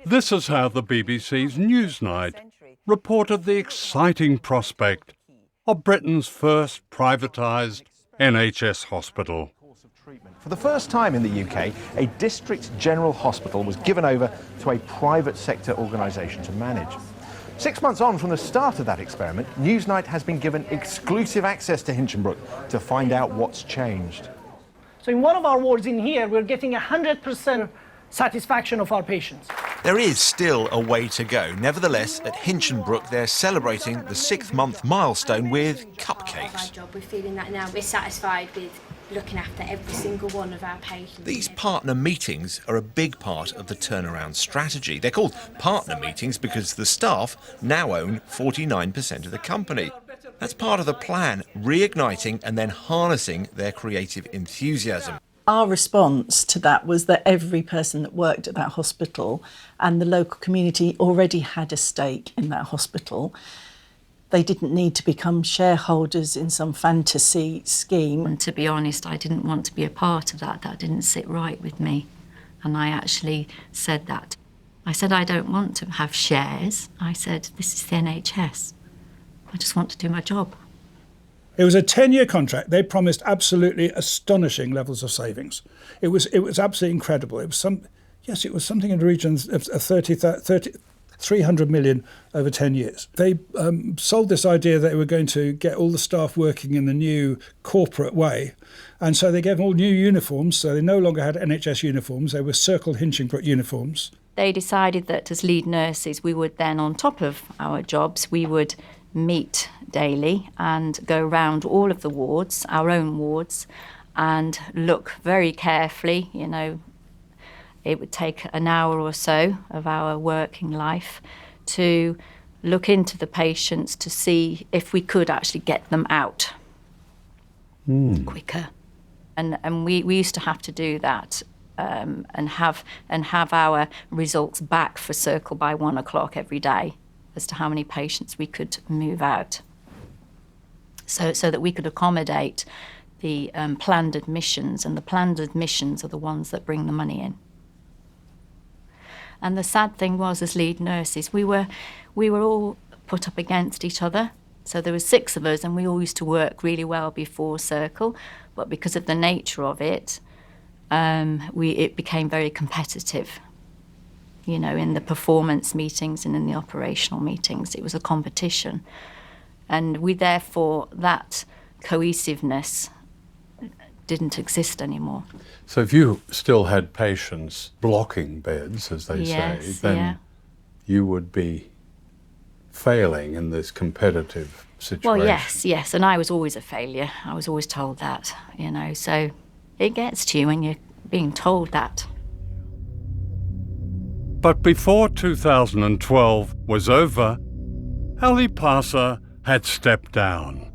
This is how the BBC's Newsnight reported the exciting prospect of Britain's first privatised NHS hospital. For the first time in the UK, a district general hospital was given over to a private sector organisation to manage. 6 months on from the start of that experiment, Newsnight has been given exclusive access to Hinchingbrook to find out what's changed. So in one of our wards in here, we're getting 100% satisfaction of our patients. There is still a way to go. Nevertheless, at Hinchingbrook, they're celebrating the 6th-month milestone with cupcakes. We're feeling that now. We're satisfied with looking after every single one of our patients. These partner meetings are a big part of the turnaround strategy. They're called partner meetings because the staff now own 49% of the company. That's part of the plan, reigniting and then harnessing their creative enthusiasm. Our response to that was that every person that worked at that hospital and the local community already had a stake in that hospital. They didn't need to become shareholders in some fantasy scheme. And to be honest, I didn't want to be a part of that. That didn't sit right with me. And I actually said that. I said, I don't want to have shares. I said, this is the NHS. I just want to do my job. It was a 10-year contract. They promised absolutely astonishing levels of savings. It was absolutely incredible. It was something in the region of 300 million over 10 years. They sold this idea that they were going to get all the staff working in the new corporate way. And so they gave them all new uniforms. So they no longer had NHS uniforms. They were Circle Hinchingbrook uniforms. They decided that as lead nurses, we would then, on top of our jobs, we would meet daily and go around all of the wards, our own wards, and look very carefully. You know, it would take an hour or so of our working life to look into the patients to see if we could actually get them out quicker. And we used to have to do that and have our results back for Circle by 1 o'clock every day as to how many patients we could move out. So that we could accommodate the planned admissions, and the planned admissions are the ones that bring the money in. And the sad thing was, as lead nurses, we were all put up against each other. So there were 6 of us, and we all used to work really well before Circle, but because of the nature of it, it became very competitive. You know, in the performance meetings and in the operational meetings, it was a competition. And therefore, that cohesiveness didn't exist anymore. So if you still had patients blocking beds, as they say, then you would be failing in this competitive situation. Well, yes, and I was always a failure. I was always told that, you know, so it gets to you when you're being told that. But before 2012 was over, Ali Parsa had stepped down,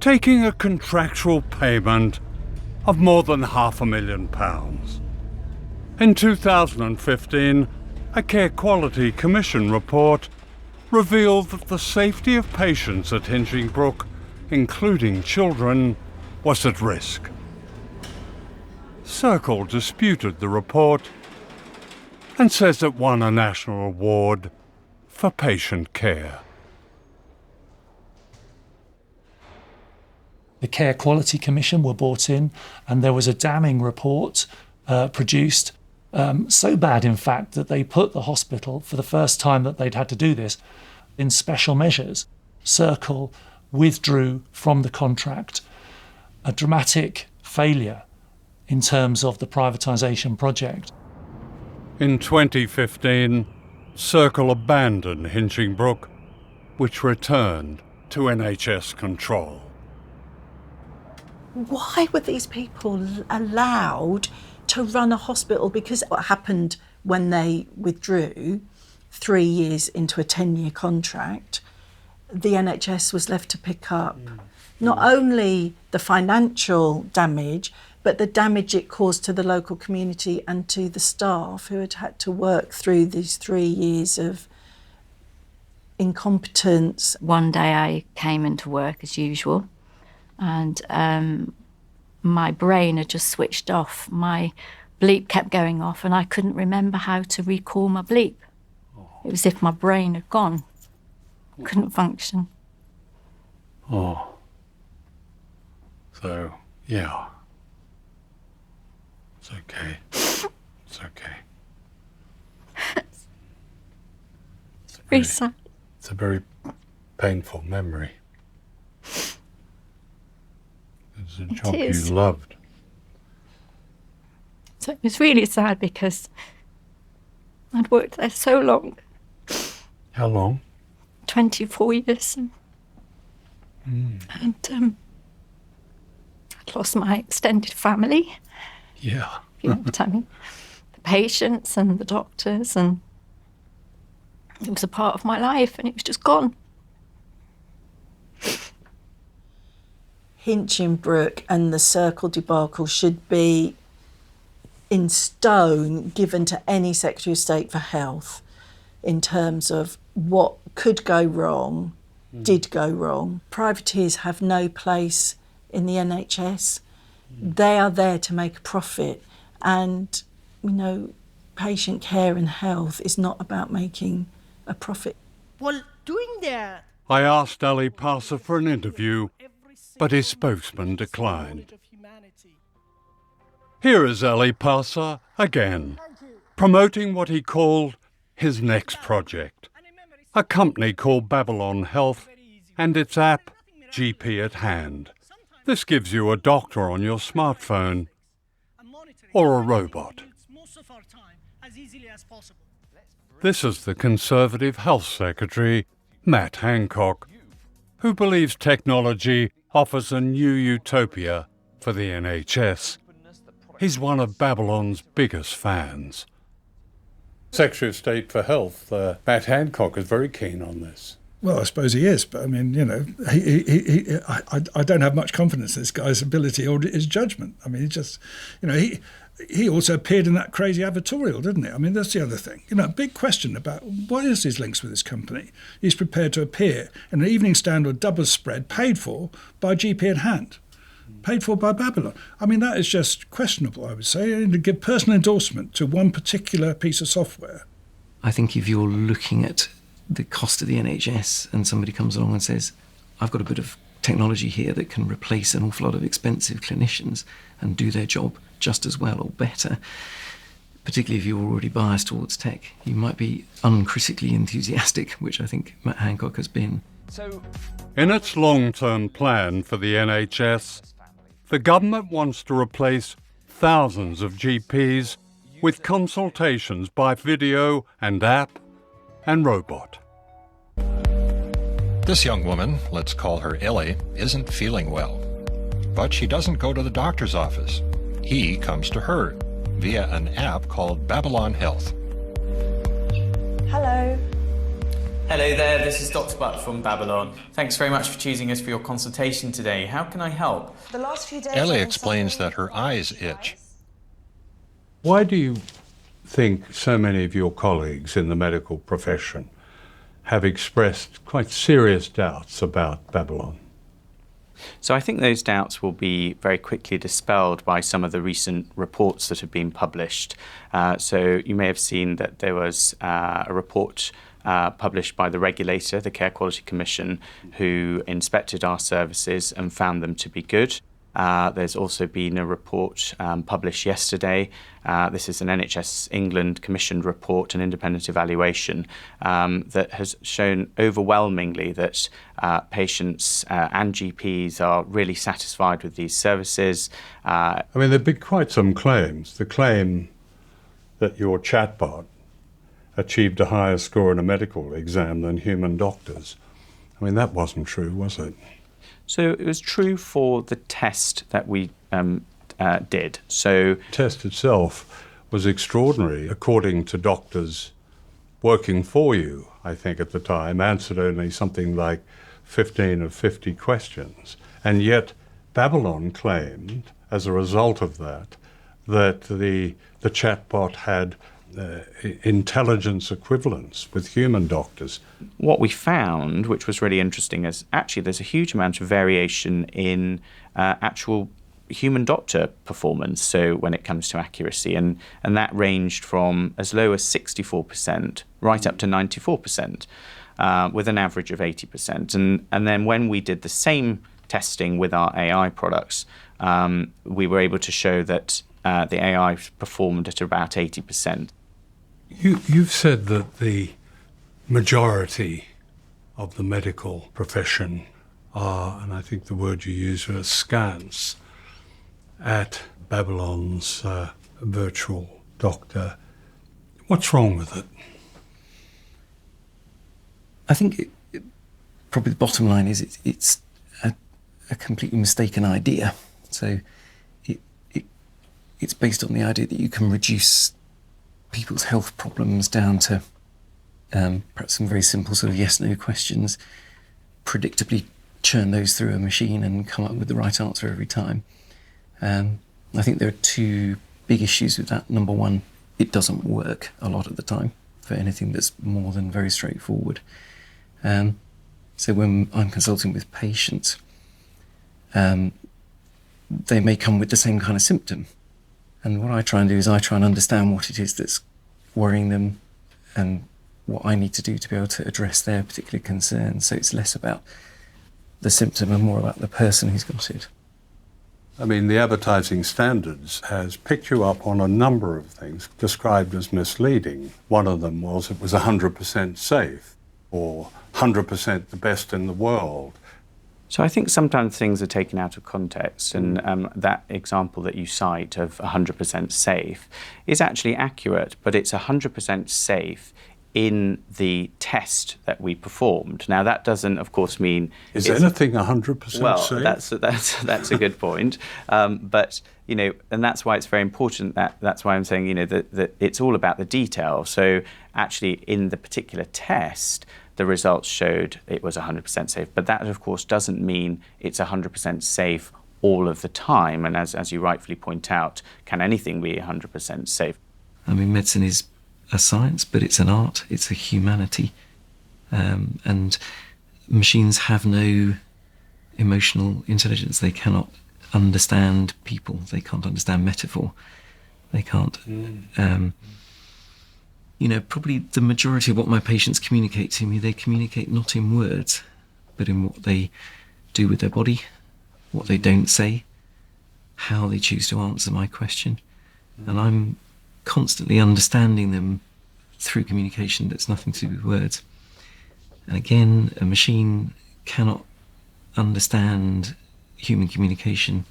taking a contractual payment of more than £500,000. In 2015, a Care Quality Commission report revealed that the safety of patients at Hinchingbrook, including children, was at risk. Circle disputed the report and says it won a national award for patient care. The Care Quality Commission were brought in, and there was a damning report produced, so bad in fact that they put the hospital, for the first time that they'd had to do this, in special measures. Circle withdrew from the contract, a dramatic failure in terms of the privatisation project. In 2015, Circle abandoned Hinchingbrook, which returned to NHS control. Why were these people allowed to run a hospital? Because what happened when they withdrew 3 years into a 10-year contract, the NHS was left to pick up not only the financial damage, but the damage it caused to the local community and to the staff who had to work through these 3 years of incompetence. One day I came into work as usual, and my brain had just switched off. My bleep kept going off, and I couldn't remember how to recall my bleep. It was as if my brain had gone. Couldn't function. Oh. So, yeah. It's okay. It's okay. It's very sad. It's a very painful memory. It's a job you loved. So it was really sad because I'd worked there so long. How long? 24 years. And I'd lost my extended family. Yeah. You know what I mean? The patients and the doctors, and it was a part of my life, and it was just gone. Hinchingbrook and the Circle debacle should be in stone given to any Secretary of State for Health in terms of what could go wrong, did go wrong. Privateers have no place in the NHS. They are there to make a profit, and, you know, patient care and health is not about making a profit. Well, doing that, I asked Ali Parsa for an interview, but his spokesman declined. Here is Ali Parsa again, promoting what he called his next project, a company called Babylon Health and its app, GP at Hand. This gives you a doctor on your smartphone or a robot. This is the Conservative Health Secretary, Matt Hancock, who believes technology offers a new utopia for the NHS. He's one of Babylon's biggest fans. Secretary of State for Health, Matt Hancock, is very keen on this. Well, I suppose he is, but I mean, you know, I don't have much confidence in this guy's ability or his judgment. I mean, he just, you know, he also appeared in that crazy advertorial, didn't he? I mean, that's the other thing. You know, a big question about what is his links with this company. He's prepared to appear in an Evening Standard double spread paid for by GP in hand, paid for by Babylon. I mean, that is just questionable, I would say, and to give personal endorsement to one particular piece of software. I think if you're looking at the cost of the NHS and somebody comes along and says, I've got a bit of technology here that can replace an awful lot of expensive clinicians and do their job just as well or better, particularly if you're already biased towards tech, you might be uncritically enthusiastic, which I think Matt Hancock has been. In its long-term plan for the NHS, the government wants to replace thousands of GPs with consultations by video and app and robot. This young woman, let's call her Ellie, isn't feeling well. But she doesn't go to the doctor's office. He comes to her via an app called Babylon Health. Hello. Hello there, this is Dr. Butt from Babylon. Thanks very much for choosing us for your consultation today. How can I help? The last few days Ellie explains that her eyes itch. Why do you think so many of your colleagues in the medical profession have expressed quite serious doubts about Babylon? So I think those doubts will be very quickly dispelled by some of the recent reports that have been published. So you may have seen that there was a report published by the regulator, the Care Quality Commission, who inspected our services and found them to be good. There's also been a report published yesterday. This is an NHS England commissioned report, an independent evaluation, that has shown overwhelmingly that patients and GPs are really satisfied with these services. I mean, there have been quite some claims. The claim that your chatbot achieved a higher score in a medical exam than human doctors. I mean, that wasn't true, was it? So it was true for the test that we did. So the test itself was extraordinary. According to doctors working for you, I think at the time, answered only something like 15 of 50 questions. And yet Babylon claimed, as a result of that, that the chatbot had intelligence equivalence with human doctors. What we found, which was really interesting, is actually there's a huge amount of variation in actual human doctor performance, so when it comes to accuracy, and that ranged from as low as 64% right up to 94%, with an average of 80%. And then when we did the same testing with our AI products, we were able to show that the AI performed at about 80%. You've said that the majority of the medical profession are, and I think the word you used was askance at Babylon's virtual doctor. What's wrong with it? I think probably the bottom line is it's a completely mistaken idea. So it's based on the idea that you can reduce people's health problems down to perhaps some very simple sort of yes-no questions, predictably churn those through a machine and come up with the right answer every time. I think there are two big issues with that. Number one, it doesn't work a lot of the time for anything that's more than very straightforward. So when I'm consulting with patients, they may come with the same kind of symptom. And what I try and do is I try and understand what it is that's worrying them and what I need to do to be able to address their particular concerns. So it's less about the symptom and more about the person who's got it. I mean, the advertising standards has picked you up on a number of things described as misleading. One of them was it was 100% safe or 100% the best in the world. So I think sometimes things are taken out of context, and that example that you cite of 100% safe is actually accurate, but it's 100% safe in the test that we performed. Now, that doesn't, of course, mean... Is anything 100% well, safe? That's a good point. But, you know, and that's why it's very important that's why I'm saying, you know, that it's all about the detail. So actually, in the particular test, the results showed it was 100% safe. But that, of course, doesn't mean it's 100% safe all of the time. And as you rightfully point out, can anything be 100% safe? I mean, medicine is a science, but it's an art, it's a humanity. And machines have no emotional intelligence. They cannot understand people. They can't understand metaphor. They can't... you know, probably the majority of what my patients communicate to me, they communicate not in words, but in what they do with their body, what they don't say, how they choose to answer my question. And I'm constantly understanding them through communication that's nothing to do with words. And again, a machine cannot understand human communication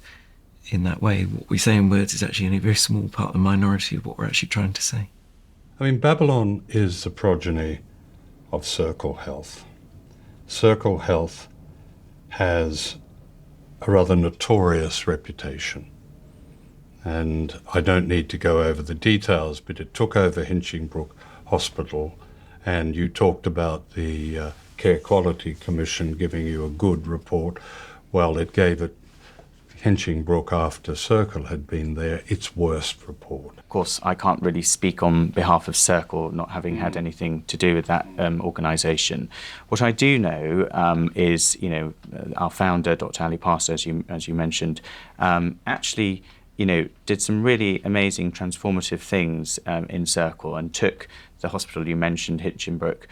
in that way. What we say in words is actually only a very small part, a minority of what we're actually trying to say. I mean, Babylon is the progeny of Circle Health. Circle Health has a rather notorious reputation. And I don't need to go over the details, but it took over Hinchingbrooke Hospital, and you talked about the Care Quality Commission giving you a good report. Well, it gave it Hinchingbrooke, after Circle had been there, its worst report. Of course, I can't really speak on behalf of Circle, not having had anything to do with that organisation. What I do know is, you know, our founder, Dr. Ali Parsa, as you mentioned, actually, you know, did some really amazing transformative things in Circle and took the hospital you mentioned, Hinchingbrooke,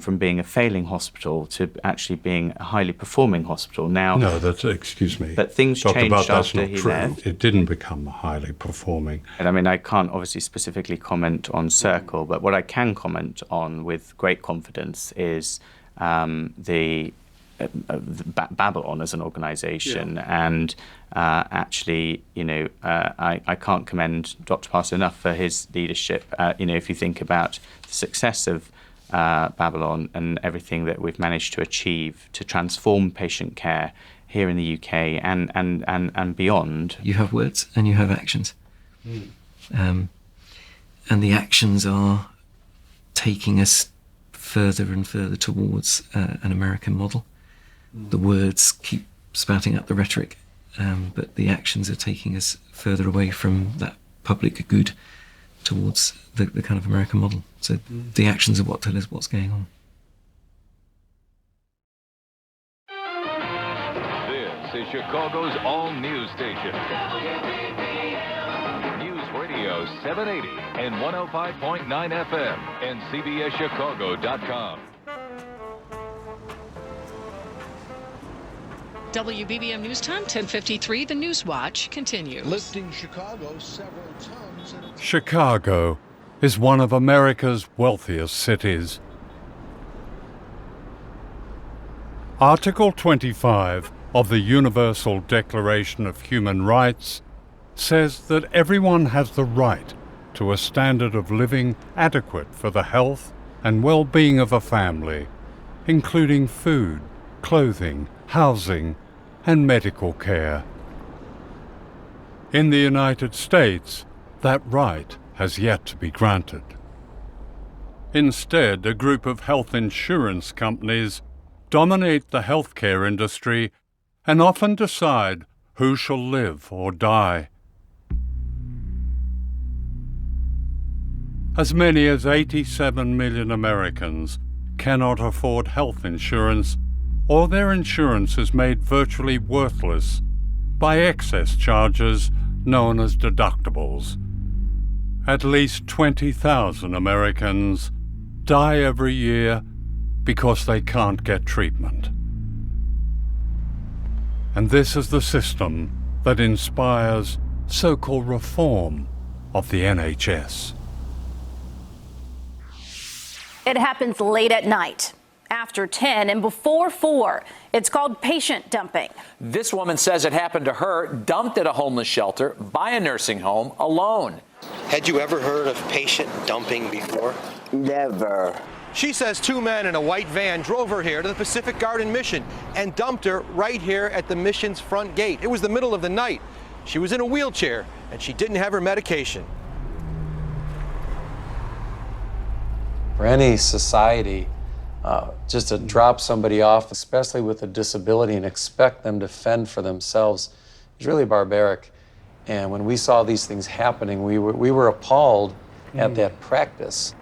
from being a failing hospital to actually being a highly performing hospital. Now, no, excuse me. But things changed after he left. It didn't become highly performing. And I mean, I can't obviously specifically comment on Circle, but what I can comment on with great confidence is the Babylon as an organisation, and actually, you know, I can't commend Dr. Parsa enough for his leadership. You know, if you think about the success of Babylon and everything that we've managed to achieve to transform patient care here in the UK and beyond. You have words and you have actions. And the actions are taking us further and further towards an American model. The words keep spouting out the rhetoric, but the actions are taking us further away from that public good towards the kind of American model. So the actions are what tell us what's going on. This is Chicago's all-news station. News Radio 780 and 105.9 FM and CBSChicago.com. WBBM News Time, 10:53. The News Watch continues. Lifting Chicago several tons. Chicago is one of America's wealthiest cities. Article 25 of the Universal Declaration of Human Rights says that everyone has the right to a standard of living adequate for the health and well-being of a family, including food, clothing, housing, and medical care. In the United States, that right has yet to be granted. Instead, a group of health insurance companies dominate the healthcare industry and often decide who shall live or die. As many as 87 million Americans cannot afford health insurance, or their insurance is made virtually worthless by excess charges known as deductibles. At least 20,000 Americans die every year because they can't get treatment. And this is the system that inspires so-called reform of the NHS. It happens late at night, after 10 and before 4. It's called patient dumping. This woman says it happened to her, dumped at a homeless shelter by a nursing home alone. Had you ever heard of patient dumping before? Never. She says 2 men in a white van drove her here to the Pacific Garden Mission and dumped her right here at the mission's front gate. It was the middle of the night. She was in a wheelchair and she didn't have her medication. For any society, just to drop somebody off, especially with a disability, and expect them to fend for themselves is really barbaric. And when we saw these things happening, we were appalled at that practice.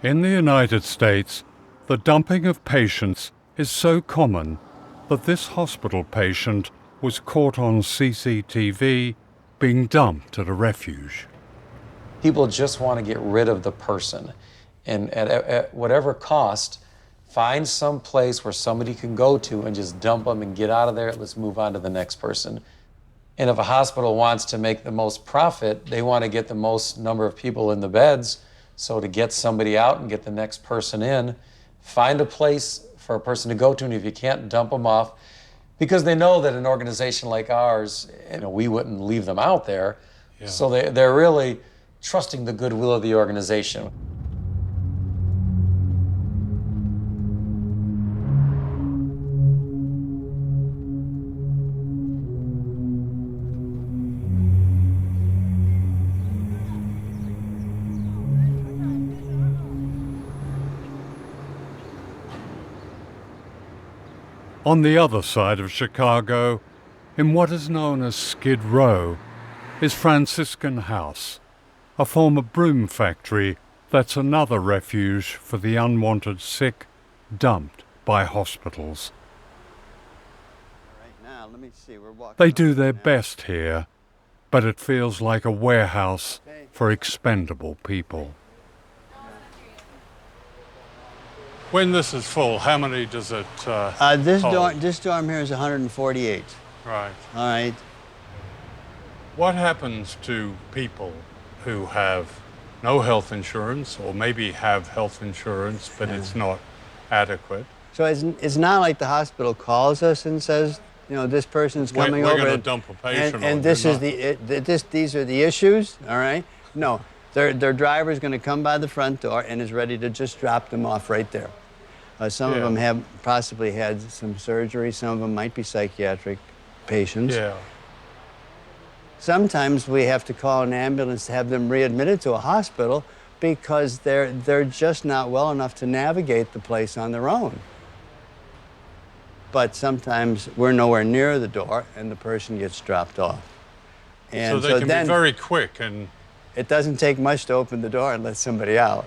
In the United States, the dumping of patients is so common that this hospital patient was caught on CCTV being dumped at a refuge. People just want to get rid of the person, and at whatever cost, find some place where somebody can go to and just dump them and get out of there. Let's move on to the next person. And if a hospital wants to make the most profit, they want to get the most number of people in the beds. So to get somebody out and get the next person in, find a place for a person to go to, and if you can't, dump them off, because they know that an organization like ours, we wouldn't leave them out there. Yeah. So they're really trusting the goodwill of the organization. On the other side of Chicago, in what is known as Skid Row, is Franciscan House, a former broom factory that's another refuge for the unwanted sick dumped by hospitals. They do their best here, but it feels like a warehouse for expendable people. When this is full, how many does it hold? This dorm here is 148. Right. All right. What happens to people who have no health insurance, or maybe have health insurance, but it's not adequate? So it's not like the hospital calls us and says, this person's coming over. We're going to dump a patient. And this is these are the issues, all right? No, their driver's going to come by the front door and is ready to just drop them off right there. Some of them have possibly had some surgery. Some of them might be psychiatric patients. Yeah. Sometimes we have to call an ambulance to have them readmitted to a hospital because they're just not well enough to navigate the place on their own. But sometimes we're nowhere near the door and the person gets dropped off. And so they can be very quick, and it doesn't take much to open the door and let somebody out.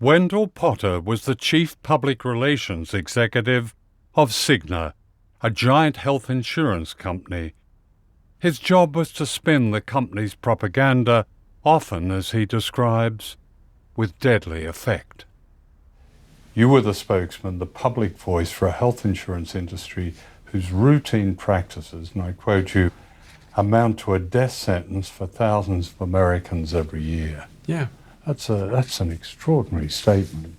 Wendell Potter was the chief public relations executive of Cigna, a giant health insurance company. His job was to spin the company's propaganda, often, as he describes, with deadly effect. You were the spokesman, the public voice for a health insurance industry whose routine practices, and I quote you, amount to a death sentence for thousands of Americans every year. Yeah. That's an extraordinary statement.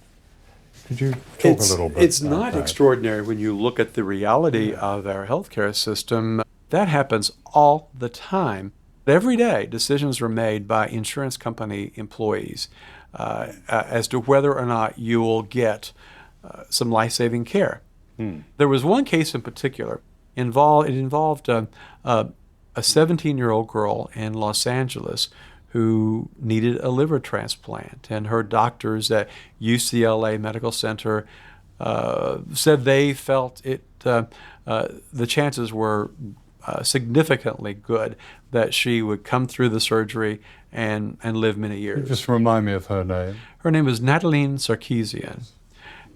Could you talk a little bit It's about not that? extraordinary when you look at the reality of our healthcare system. That happens all the time. Every day, decisions are made by insurance company employees as to whether or not you will get some life-saving care. There was one case in particular. It involved a 17-year-old girl in Los Angeles who needed a liver transplant, and her doctors at UCLA Medical Center said they felt the chances were significantly good that she would come through the surgery and live many years. Just remind me of her name. Her name is Nataline Sarkeesian,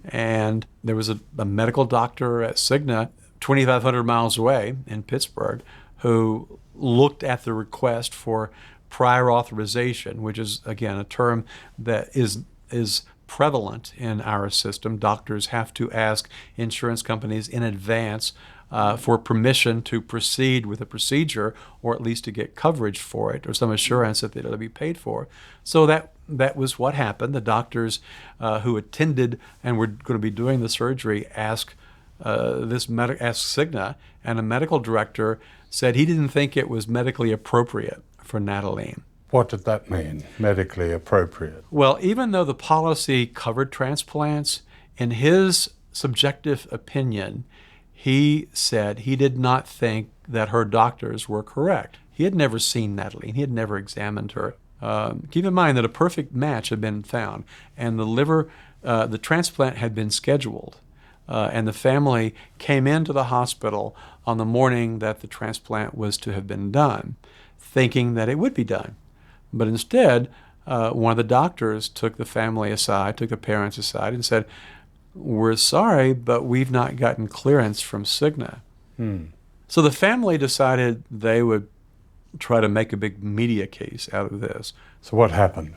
and there was a medical doctor at Cigna 2,500 miles away in Pittsburgh who looked at the request for prior authorization, which is, again, a term that is prevalent in our system. Doctors have to ask insurance companies in advance for permission to proceed with a procedure, or at least to get coverage for it, or some assurance that it'll be paid for. So that was what happened. The doctors who attended and were going to be doing the surgery asked Cigna, and a medical director said he didn't think it was medically appropriate for Natalie. What did that mean, medically appropriate? Well, even though the policy covered transplants, in his subjective opinion, he said he did not think that her doctors were correct. He had never seen Natalie. He had never examined her. Keep in mind that a perfect match had been found, and the transplant had been scheduled, and the family came into the hospital on the morning that the transplant was to have been done, thinking that it would be done. But instead, one of the doctors took the family aside, took the parents aside, and said, "We're sorry, but we've not gotten clearance from Cigna." So the family decided they would try to make a big media case out of this. So what happened?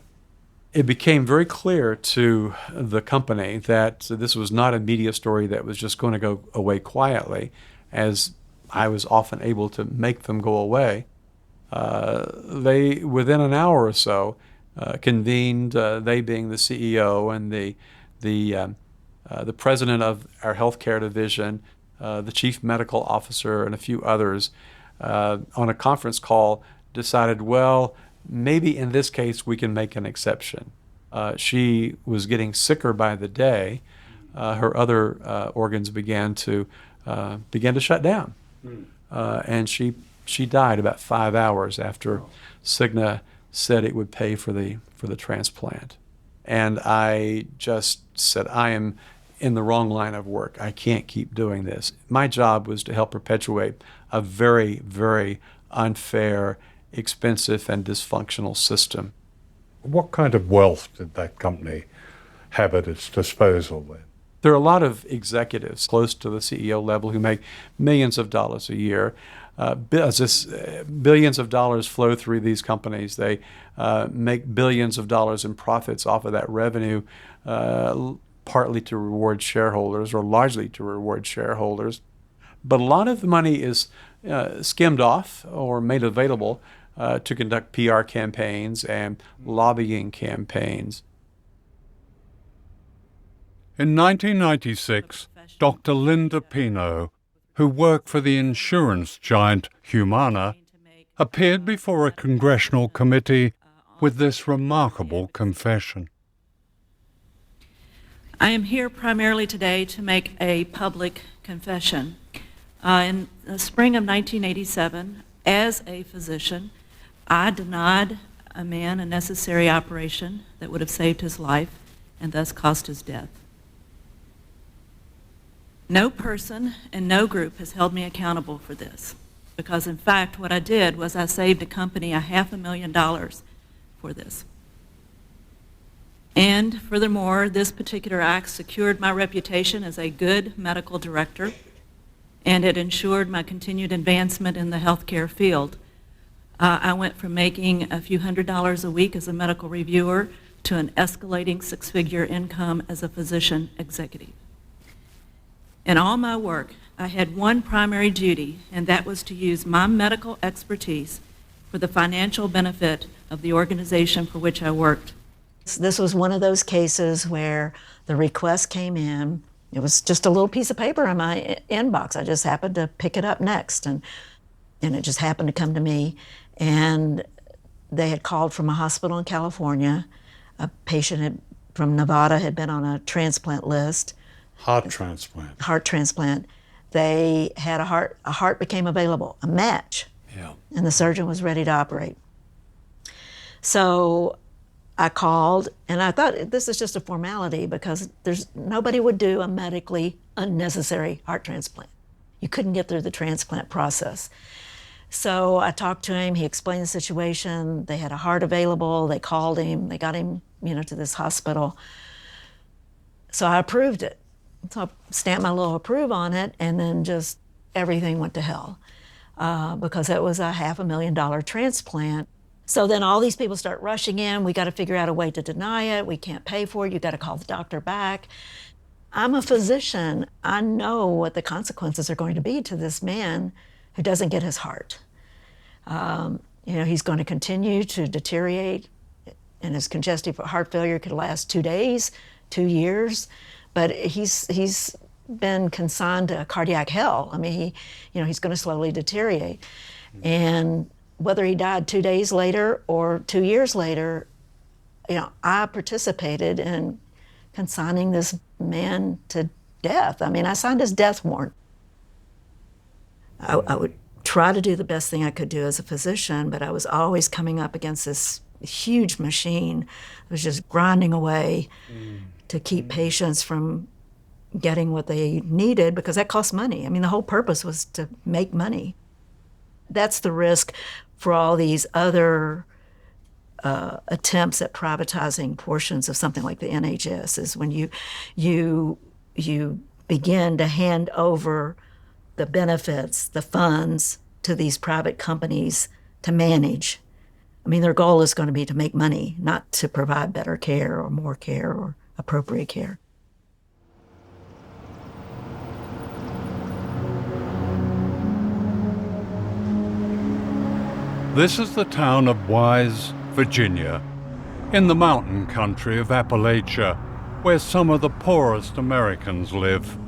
It became very clear to the company that this was not a media story that was just going to go away quietly, as I was often able to make them go away. They, within an hour or so, convened, they being the CEO and the president of our healthcare division, the chief medical officer, and a few others, on a conference call, decided, well, maybe in this case we can make an exception. She was getting sicker by the day. Her other organs began to shut down, and she died about 5 hours after Cigna said it would pay for the transplant. And I just said, I am in the wrong line of work. I can't keep doing this. My job was to help perpetuate a very, very unfair, expensive, and dysfunctional system. What kind of wealth did that company have at its disposal then? There are a lot of executives close to the CEO level who make millions of dollars a year. Billions of dollars flow through these companies. They make billions of dollars in profits off of that revenue, partly to reward shareholders, or largely to reward shareholders. But a lot of the money is skimmed off or made available to conduct PR campaigns and lobbying campaigns. In 1996, Dr. Linda Pino, who worked for the insurance giant Humana, appeared before a congressional committee with this remarkable confession. I am here primarily today to make a public confession. In the spring of 1987, as a physician, I denied a man a necessary operation that would have saved his life and thus caused his death. No person and no group has held me accountable for this, because in fact what I did was I saved a company $500,000 for this. And furthermore, this particular act secured my reputation as a good medical director, and it ensured my continued advancement in the healthcare field. I went from making a few $100s a week as a medical reviewer to an escalating six-figure income as a physician executive. In all my work, I had one primary duty, and that was to use my medical expertise for the financial benefit of the organization for which I worked. This was one of those cases where the request came in. It was just a little piece of paper in my inbox. I just happened to pick it up next, and it just happened to come to me. And they had called from a hospital in California. A patient from Nevada had been on a transplant list. Heart transplant. Heart transplant. They had a heart became available, a match. Yeah. And the surgeon was ready to operate. So I called, and I thought this is just a formality because nobody would do a medically unnecessary heart transplant. You couldn't get through the transplant process. So I talked to him, he explained the situation, they had a heart available, they called him, they got him, to this hospital. So I approved it. So I stamped my little approve on it, and then just everything went to hell because it was a $500,000 transplant. So then all these people start rushing in. We got to figure out a way to deny it. We can't pay for it. You got to call the doctor back. I'm a physician. I know what the consequences are going to be to this man who doesn't get his heart. He's going to continue to deteriorate, and his congestive heart failure could last 2 days, 2 years, but he's been consigned to cardiac hell. I mean, he's going to slowly deteriorate. And whether he died 2 days later or 2 years later, I participated in consigning this man to death. I mean, I signed his death warrant. I would try to do the best thing I could do as a physician, but I was always coming up against this huge machine that was just grinding away to keep patients from getting what they needed, because that costs money. I mean, the whole purpose was to make money. That's the risk for all these other attempts at privatizing portions of something like the NHS, is when you begin to hand over the benefits, the funds, to these private companies to manage. I mean, their goal is going to be to make money, not to provide better care or more care or appropriate care. This is the town of Wise, Virginia, in the mountain country of Appalachia, where some of the poorest Americans live.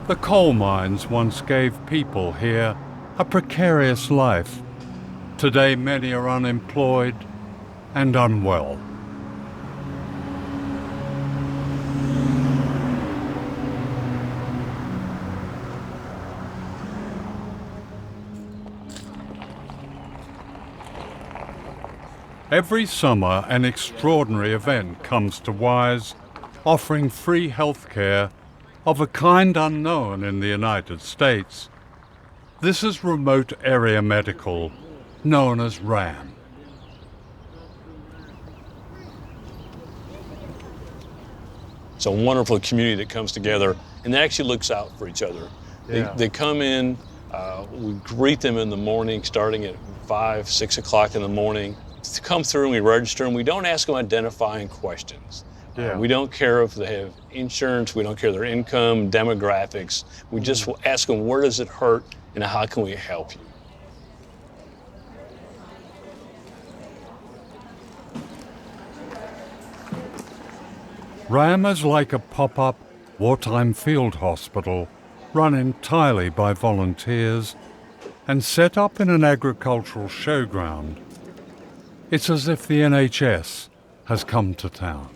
The coal mines once gave people here a precarious life. Today, many are unemployed and unwell. Every summer, an extraordinary event comes to Wise, offering free health care of a kind unknown in the United States. This is Remote Area Medical, known as RAM. It's a wonderful community that comes together and that actually looks out for each other. Yeah. They come in, we greet them in the morning, starting at 5, 6 o'clock in the morning. To come through and we register them. We don't ask them identifying questions. Yeah. We don't care if they have insurance, we don't care their income, demographics. We just ask them, where does it hurt and how can we help you? RAM is like a pop-up wartime field hospital run entirely by volunteers and set up in an agricultural showground. It's as if the NHS has come to town.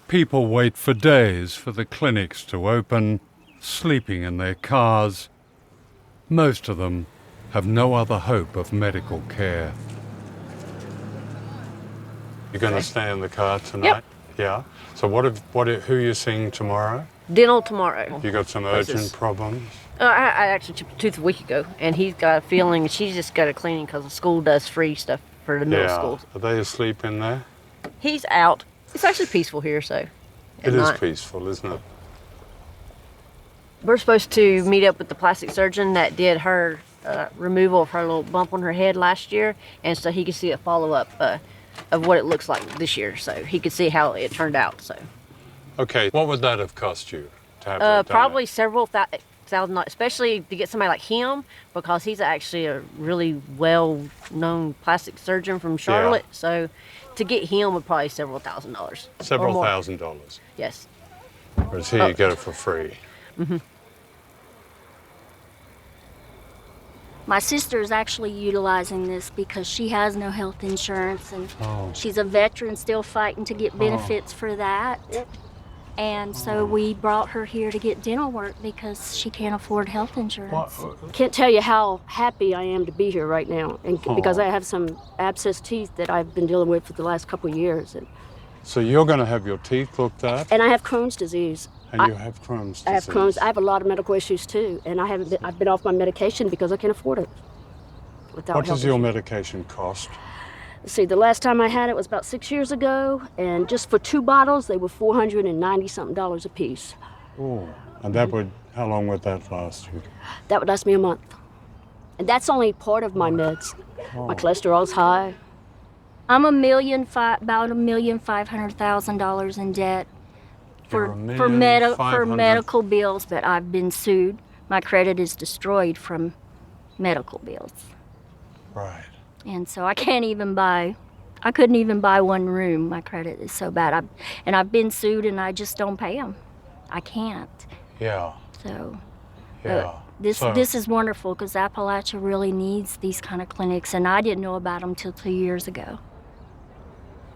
People wait for days for the clinics to open, sleeping in their cars. Most of them have no other hope of medical care. You're going to stay in the car tonight? Yep. Yeah. So who are you seeing tomorrow? Dental tomorrow. You got some urgent problems? I actually chipped a tooth a week ago, and he's got a feeling she's just got a cleaning because the school does free stuff for the middle schools. Are they asleep in there? He's out. It's actually peaceful here, so. It is peaceful, isn't it? We're supposed to meet up with the plastic surgeon that did her removal of her little bump on her head last year, and so he could see a follow-up of what it looks like this year, so he could see how it turned out. So. Okay, what would that have cost you to have that done? Probably several thousand, especially to get somebody like him, because he's actually a really well-known plastic surgeon from Charlotte. Yeah. So to get him would probably several $1,000s. Several $1,000s? Yes. Whereas here you get it for free. Mm-hmm. My sister is actually utilizing this because she has no health insurance, and she's a veteran still fighting to get benefits for that. And so we brought her here to get dental work because she can't afford health insurance. Can't tell you how happy I am to be here right now, and because I have some abscessed teeth that I've been dealing with for the last couple of years. So you're going to have your teeth looked at? And I have Crohn's disease. And you have Crohn's disease? I have Crohn's. I have a lot of medical issues too, and I've been off my medication because I can't afford it. without What health does your insurance. medication cost? See, the last time I had it was about 6 years ago, and just for 2 bottles, they were $490-something a piece. Oh, and that would, how long would that last you? That would last me a month. And that's only part of my meds. My Oh. cholesterol's high. I'm about $1,500,000 in debt for medical bills, but I've been sued. My credit is destroyed from medical bills. Right. And so I couldn't even buy one room. My credit is so bad. I've been sued and I just don't pay them. I can't. Yeah. So Yeah. this is wonderful because Appalachia really needs these kind of clinics, and I didn't know about them till 2 years ago.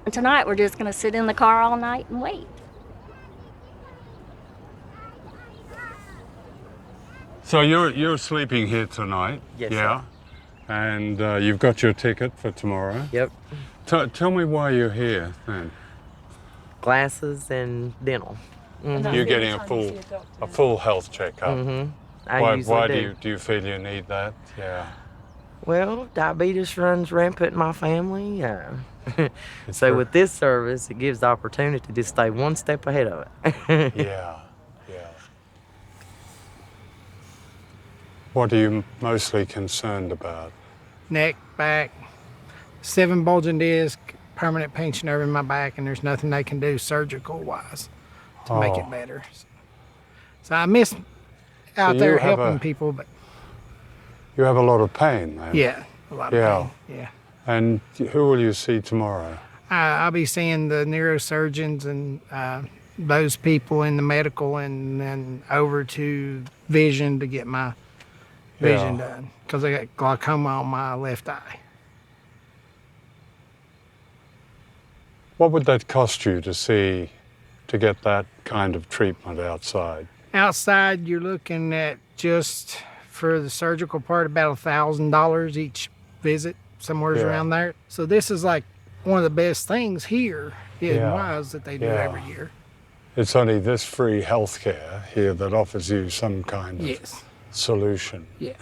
And tonight we're just gonna sit in the car all night and wait. So you're sleeping here tonight? Yes, Yeah. And you've got your ticket for tomorrow? Yep. Tell me why you're here then. Glasses and dental. Mhm. You're getting a full health checkup. Mhm. I Why usually do you feel you need that? Yeah. Well, diabetes runs rampant in my family. So true. with this service, it gives the opportunity to stay one step ahead of it. Yeah. Yeah. What are you mostly concerned about? Neck, back, 7 bulging discs, permanent pinched nerve in my back, and there's nothing they can do surgical-wise to make it better. So I miss out there helping people, but You have a lot of pain then? yeah, a lot of pain. Yeah. And who will you see tomorrow? I'll be seeing the neurosurgeons and those people in the medical, and then over to vision to get my vision done because I got glaucoma on my left eye. What would that cost you to get that kind of treatment outside? Outside, you're looking at just for the surgical part about $1,000 each visit, somewhere around there. So this is like one of the best things here in Wise that they do every year. It's only this free healthcare here that offers you some kind of solution. Yeah,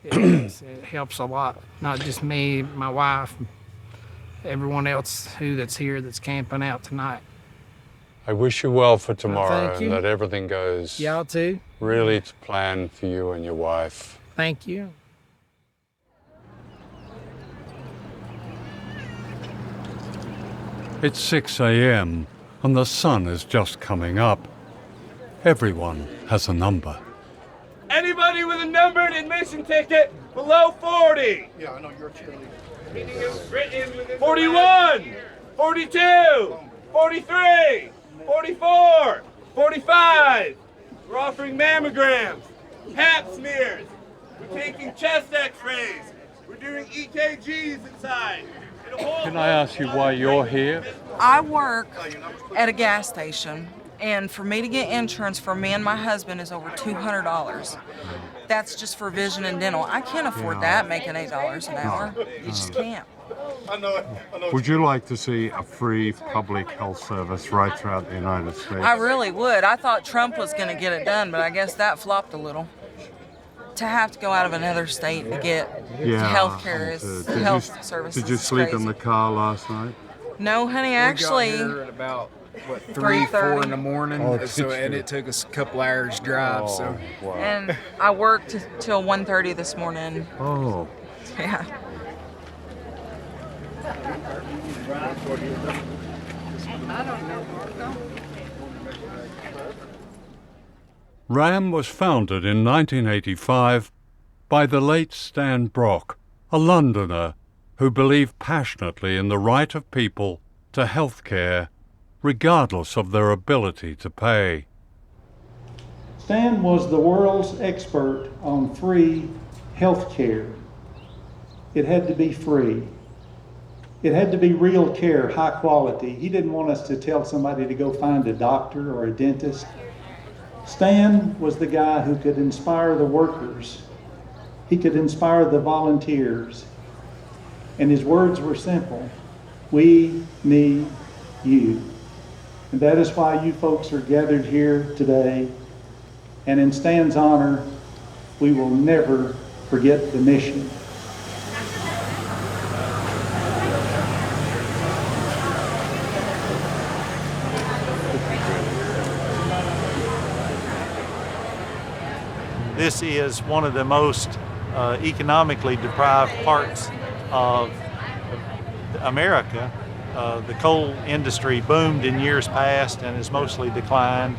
it helps a lot. Not just me, my wife, everyone else that's here that's camping out tonight. I wish you well for tomorrow thank you. and that everything goes Y'all too. really to plan for you and your wife. Thank you. It's 6 a.m. and the sun is just coming up. Everyone has a number. Anybody with a numbered admission ticket below 40? Yeah, I know you're a cheerleader. 41, 42, 43, 44, 45. We're offering mammograms, pap smears. We're taking chest x-rays. We're doing EKGs inside. Can I ask you why you're here? I work at a gas station, and for me to get insurance for me and my husband is over $200. That's just for vision and dental. I can't afford that making $8 an hour. You just can't. Would you like to see a free public health service right throughout the United States? I really would. I thought Trump was going to get it done, but I guess that flopped a little. To have to go out of another state to get health care is health services. Did you sleep in the car last night? No, honey, actually. We got here at about 3, 4 in the morning, and it took us a couple hours drive. So. Wow. And I worked till 1:30 this morning. Oh. Yeah. RAM was founded in 1985 by the late Stan Brock, a Londoner who believed passionately in the right of people to health care, regardless of their ability to pay. Stan was the world's expert on free health care. It had to be free. It had to be real care, high quality. He didn't want us to tell somebody to go find a doctor or a dentist. Stan was the guy who could inspire the workers. He could inspire the volunteers. And his words were simple. We need you. And that is why you folks are gathered here today. And in Stan's honor, we will never forget the mission. This is one of the most economically deprived parts of America. The coal industry boomed in years past and has mostly declined.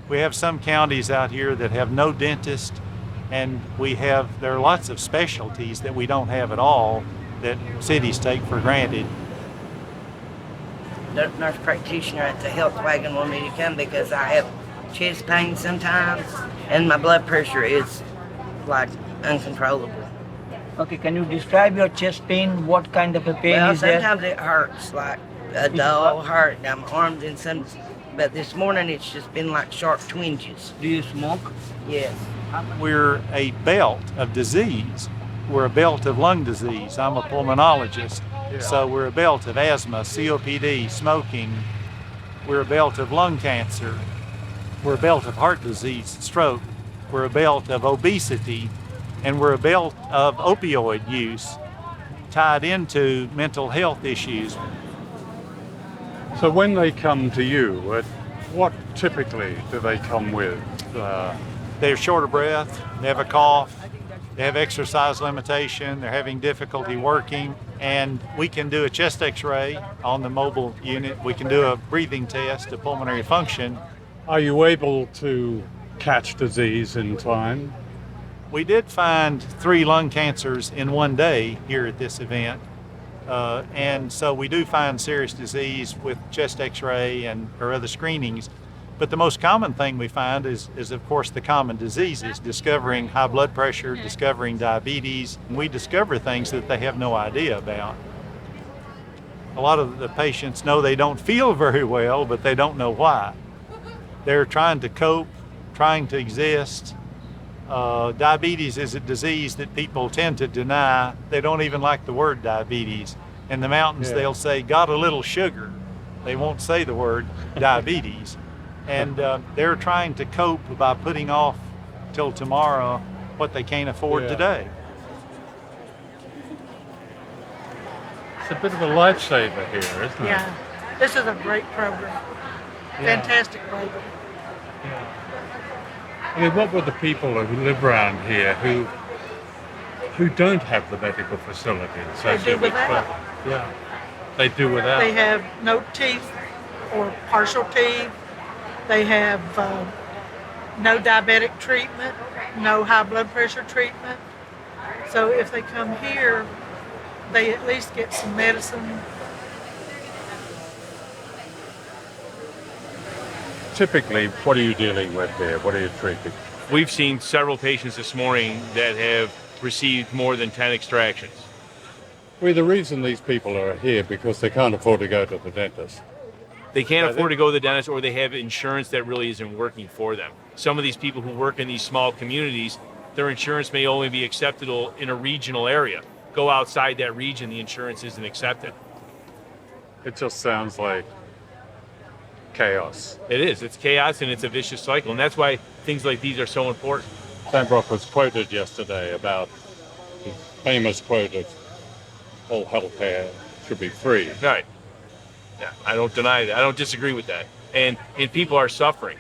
We have some counties out here that have no dentist, and there are lots of specialties that we don't have at all that cities take for granted. The nurse practitioner at the health wagon wanted me to come because I have chest pain sometimes and my blood pressure is like uncontrollable. Okay, can you describe your chest pain? What kind of a pain Well, is there? sometimes it hurts like a dull hurt. I'm armed in some, but this morning it's just been like sharp twinges. Do you smoke? Yes. We're a belt of disease. We're a belt of lung disease. I'm a pulmonologist, so we're a belt of asthma, COPD, smoking. We're a belt of lung cancer. We're a belt of heart disease, stroke. We're a belt of obesity, and we're a belt of opioid use tied into mental health issues. So when they come to you, what typically do they come with? They're short of breath, they have a cough, they have exercise limitation, they're having difficulty working, and we can do a chest x-ray on the mobile unit. We can do a breathing test, a pulmonary function. Are you able to catch disease in time? We did find 3 lung cancers in one day here at this event. And so we do find serious disease with chest x-ray or other screenings. But the most common thing we find is of course the common diseases, discovering high blood pressure, discovering diabetes. And we discover things that they have no idea about. A lot of the patients know they don't feel very well, but they don't know why. They're trying to cope, trying to exist. Diabetes is a disease that people tend to deny. They don't even like the word diabetes. In the mountains, they'll say, got a little sugar. They won't say the word diabetes. And they're trying to cope by putting off till tomorrow what they can't afford today. It's a bit of a lifesaver here, isn't it? Yeah, this is a great program. Fantastic program. I mean, what were the people who live around here who don't have the medical facilities? They do without. Yeah, they do without. They have no teeth or partial teeth. They have no diabetic treatment, no high blood pressure treatment. So if they come here, they at least get some medicine. Typically, what are you dealing with here? What are you treating? We've seen several patients this morning that have received more than 10 extractions. Well, the reason these people are here because they can't afford to go to the dentist. They can't afford to go to the dentist, or they have insurance that really isn't working for them. Some of these people who work in these small communities, their insurance may only be acceptable in a regional area. Go outside that region, the insurance isn't accepted. It just sounds like chaos. It is. It's chaos, and it's a vicious cycle, and that's why things like these are so important. Sandbrook was quoted yesterday about the famous quote of all healthcare should be free. Right. Yeah, I don't deny that. I don't disagree with that. And people are suffering.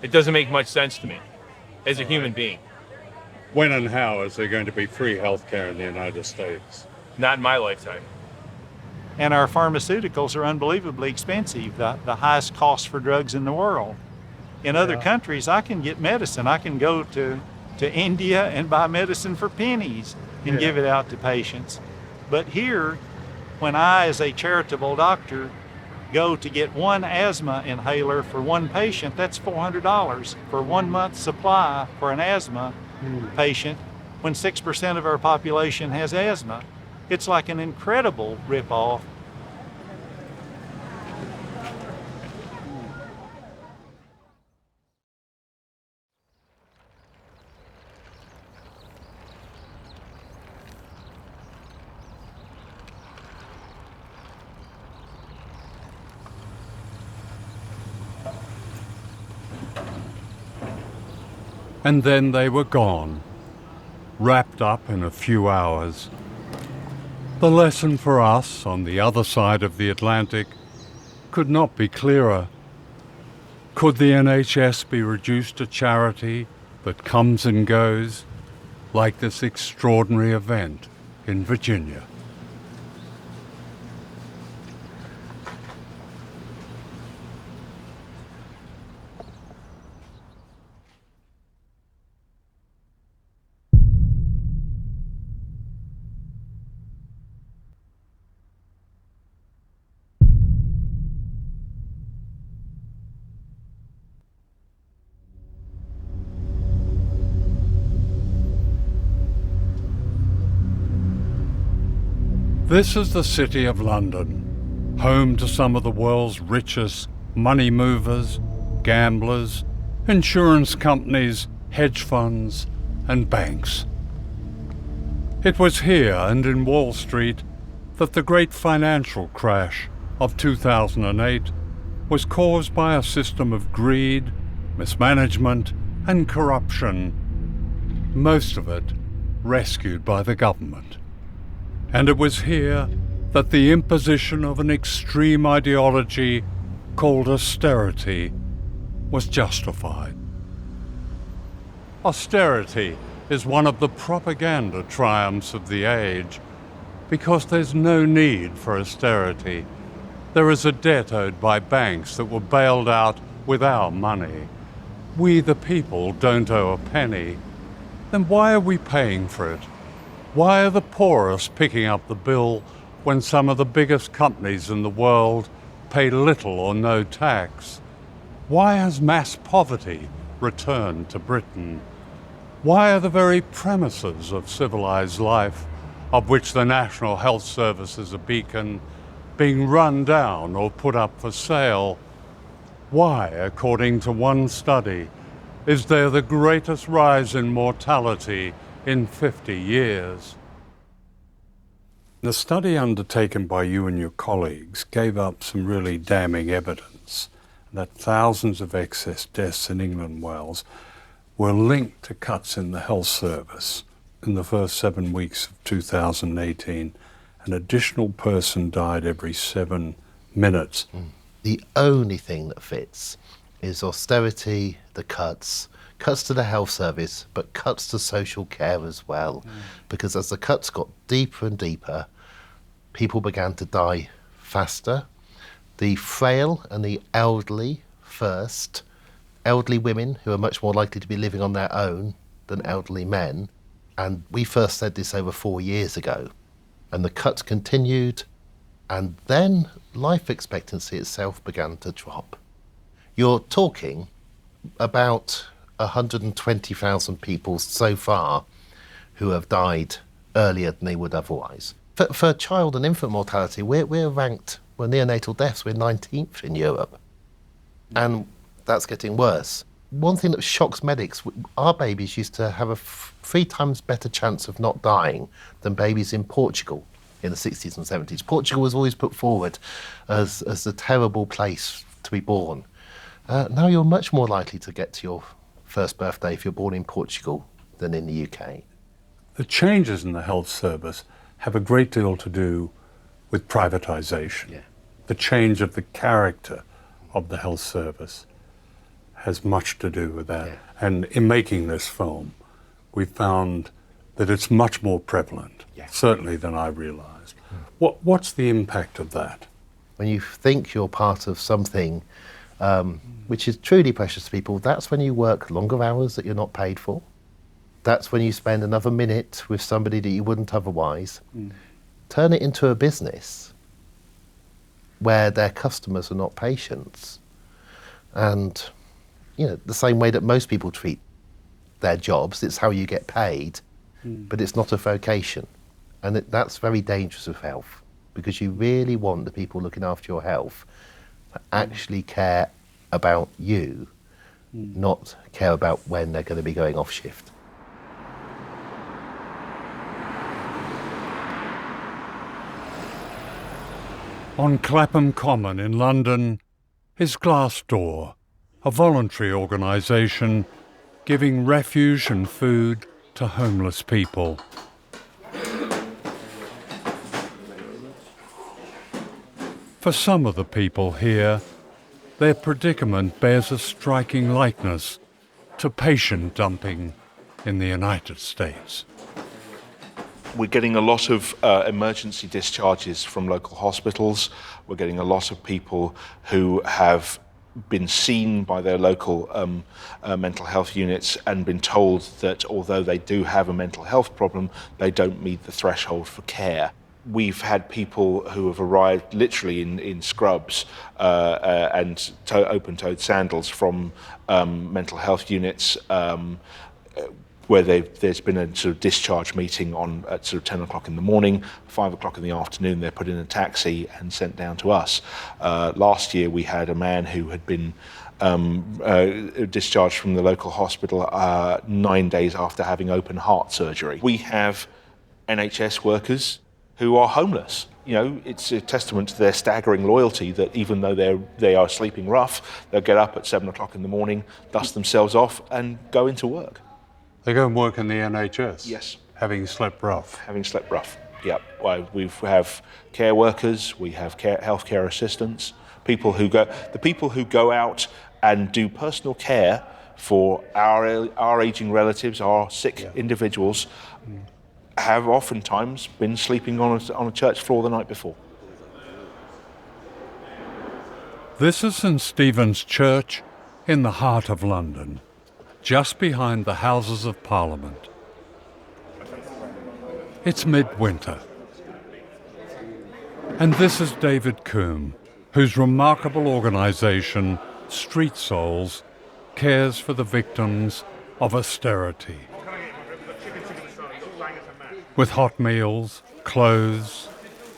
It doesn't make much sense to me as a human being. When and how is there going to be free healthcare in the United States? Not in my lifetime. And our pharmaceuticals are unbelievably expensive, the highest cost for drugs in the world. In other countries, I can get medicine. I can go to India and buy medicine for pennies and give it out to patients. But here, when I, as a charitable doctor, go to get one asthma inhaler for one patient, that's $400 for 1 month's supply for an asthma patient when 6% of our population has asthma. It's like an incredible ripoff. And then they were gone, wrapped up in a few hours. The lesson for us on the other side of the Atlantic could not be clearer. Could the NHS be reduced to charity that comes and goes, like this extraordinary event in Virginia. This is the City of London, home to some of the world's richest money movers, gamblers, insurance companies, hedge funds, and banks. It was here and in Wall Street that the great financial crash of 2008 was caused by a system of greed, mismanagement, and corruption, most of it rescued by the government. And it was here that the imposition of an extreme ideology called austerity was justified. Austerity is one of the propaganda triumphs of the age because there's no need for austerity. There is a debt owed by banks that were bailed out with our money. We, the people, don't owe a penny. Then why are we paying for it? Why are the poorest picking up the bill when some of the biggest companies in the world pay little or no tax? Why has mass poverty returned to Britain? Why are the very premises of civilized life, of which the National Health Service is a beacon, being run down or put up for sale? Why, according to one study, is there the greatest rise in mortality in 50 years? The study undertaken by you and your colleagues gave up some really damning evidence that thousands of excess deaths in England and Wales were linked to cuts in the health service. In the first 7 weeks of 2018, an additional person died every 7 minutes. The only thing that fits is austerity, the cuts to the health service, but cuts to social care as well. Because as the cuts got deeper and deeper, people began to die faster. The frail and the elderly first, elderly women who are much more likely to be living on their own than elderly men. And we first said this over 4 years ago. And the cuts continued, and then life expectancy itself began to drop. You're talking about 120,000 people so far who have died earlier than they would otherwise. For child and infant mortality, we're ranked, well, neonatal deaths, we're 19th in Europe. And that's getting worse. One thing that shocks medics, our babies used to have a 3 times better chance of not dying than babies in Portugal in the 60s and 70s. Portugal was always put forward as a terrible place to be born. Now you're much more likely to get to your first birthday if you're born in Portugal than in the UK. The changes in the health service have a great deal to do with privatisation. Yeah. The change of the character of the health service has much to do with that. Yeah. And in making this film, we found that it's much more prevalent, certainly than I realised. What's the impact of that? When you think you're part of something which is truly precious to people, that's when you work longer hours that you're not paid for. That's when you spend another minute with somebody that you wouldn't otherwise. Turn it into a business where their customers are not patients. And, you know, the same way that most people treat their jobs, it's how you get paid, but it's not a vocation. And that's very dangerous with health, because you really want the people looking after your health to actually care about you, not care about when they're going to be going off shift. On Clapham Common in London is Glassdoor, a voluntary organisation giving refuge and food to homeless people. For some of the people here, their predicament bears a striking likeness to patient dumping in the United States. We're getting a lot of emergency discharges from local hospitals. We're getting a lot of people who have been seen by their local mental health units and been told that although they do have a mental health problem, they don't meet the threshold for care. We've had people who have arrived literally in scrubs and open-toed sandals from mental health units where there's been a sort of discharge meeting at sort of 10 o'clock in the morning, 5 o'clock in the afternoon, they're put in a taxi and sent down to us. Last year we had a man who had been discharged from the local hospital 9 days after having open heart surgery. We have NHS workers who are homeless. You know, it's a testament to their staggering loyalty that even though they are sleeping rough, they'll get up at 7 o'clock in the morning, dust themselves off and go into work. They go and work in the NHS? Yes. Having slept rough? Having slept rough, yep. We have care workers, we have healthcare assistants, people who go out and do personal care for our ageing relatives, our sick individuals, have oftentimes been sleeping on a church floor the night before. This is St Stephen's Church in the heart of London, just behind the Houses of Parliament. It's midwinter. And this is David Coombe, whose remarkable organisation, Street Souls, cares for the victims of austerity. With hot meals, clothes,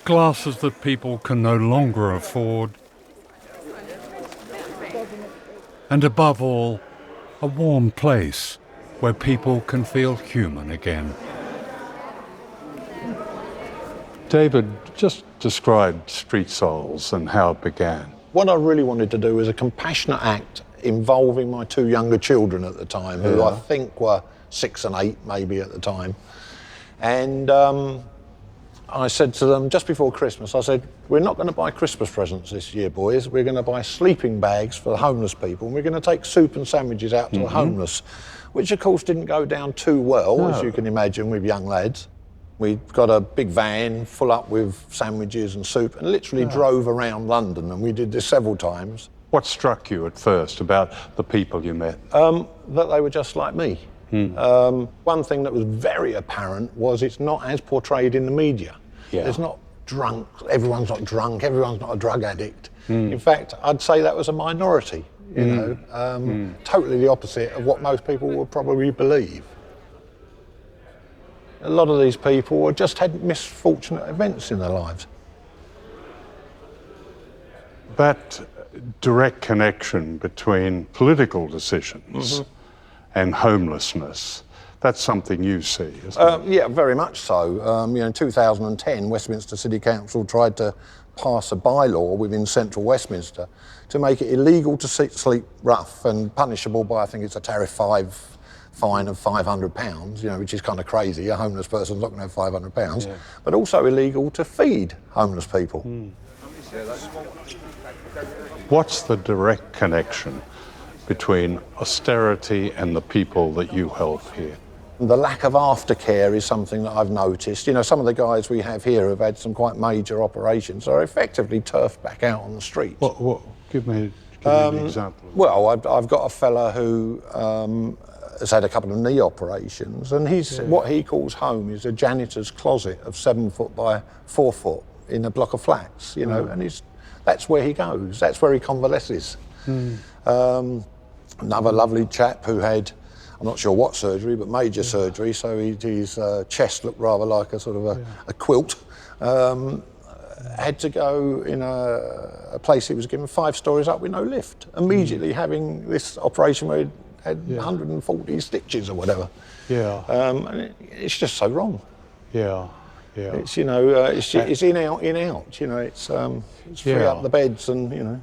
glasses that people can no longer afford, and above all, a warm place where people can feel human again. David, just describe Street Souls and how it began. What I really wanted to do was a compassionate act involving my two younger children at the time, who I think were 6 and 8 maybe at the time. And I said to them just before Christmas, I said, we're not going to buy Christmas presents this year, boys. We're going to buy sleeping bags for the homeless people, and we're going to take soup and sandwiches out to the homeless, which of course didn't go down too well, as you can imagine, with young lads. We got a big van full up with sandwiches and soup and literally drove around London, and we did this several times. What struck you at first about the people you met? That they were just like me. One thing that was very apparent was it's not as portrayed in the media. There's not drunk, everyone's not drunk, everyone's not a drug addict. In fact, I'd say that was a minority, you know, totally the opposite of what most people would probably believe. A lot of these people just had misfortunate events in their lives. That direct connection between political decisions and homelessness, that's something you see, isn't it? Yeah, very much so. You know, in 2010, Westminster City Council tried to pass a bylaw within central Westminster to make it illegal to sleep rough and punishable by, I think it's a Tariff 5 fine of £500, you know, which is kind of crazy. A homeless person's not going to have £500, but also illegal to feed homeless people. What's the direct connection between austerity and the people that you help here? The lack of aftercare is something that I've noticed. You know, some of the guys we have here have had some quite major operations, are effectively turfed back out on the streets. Give me an example. Well, I've got a fella who has had a couple of knee operations, and what he calls home is a janitor's closet of 7 foot by 4 foot in a block of flats, you know, and that's where he goes, that's where he convalesces. Another lovely chap who had, I'm not sure what surgery, but major surgery, so his chest looked rather like a sort of a quilt. Had to go in a place he was given 5 stories up with no lift, immediately having this operation where he had 140 stitches or whatever. And it's just so wrong. It's, you know, it's in out, you know, it's free up the beds and, you know.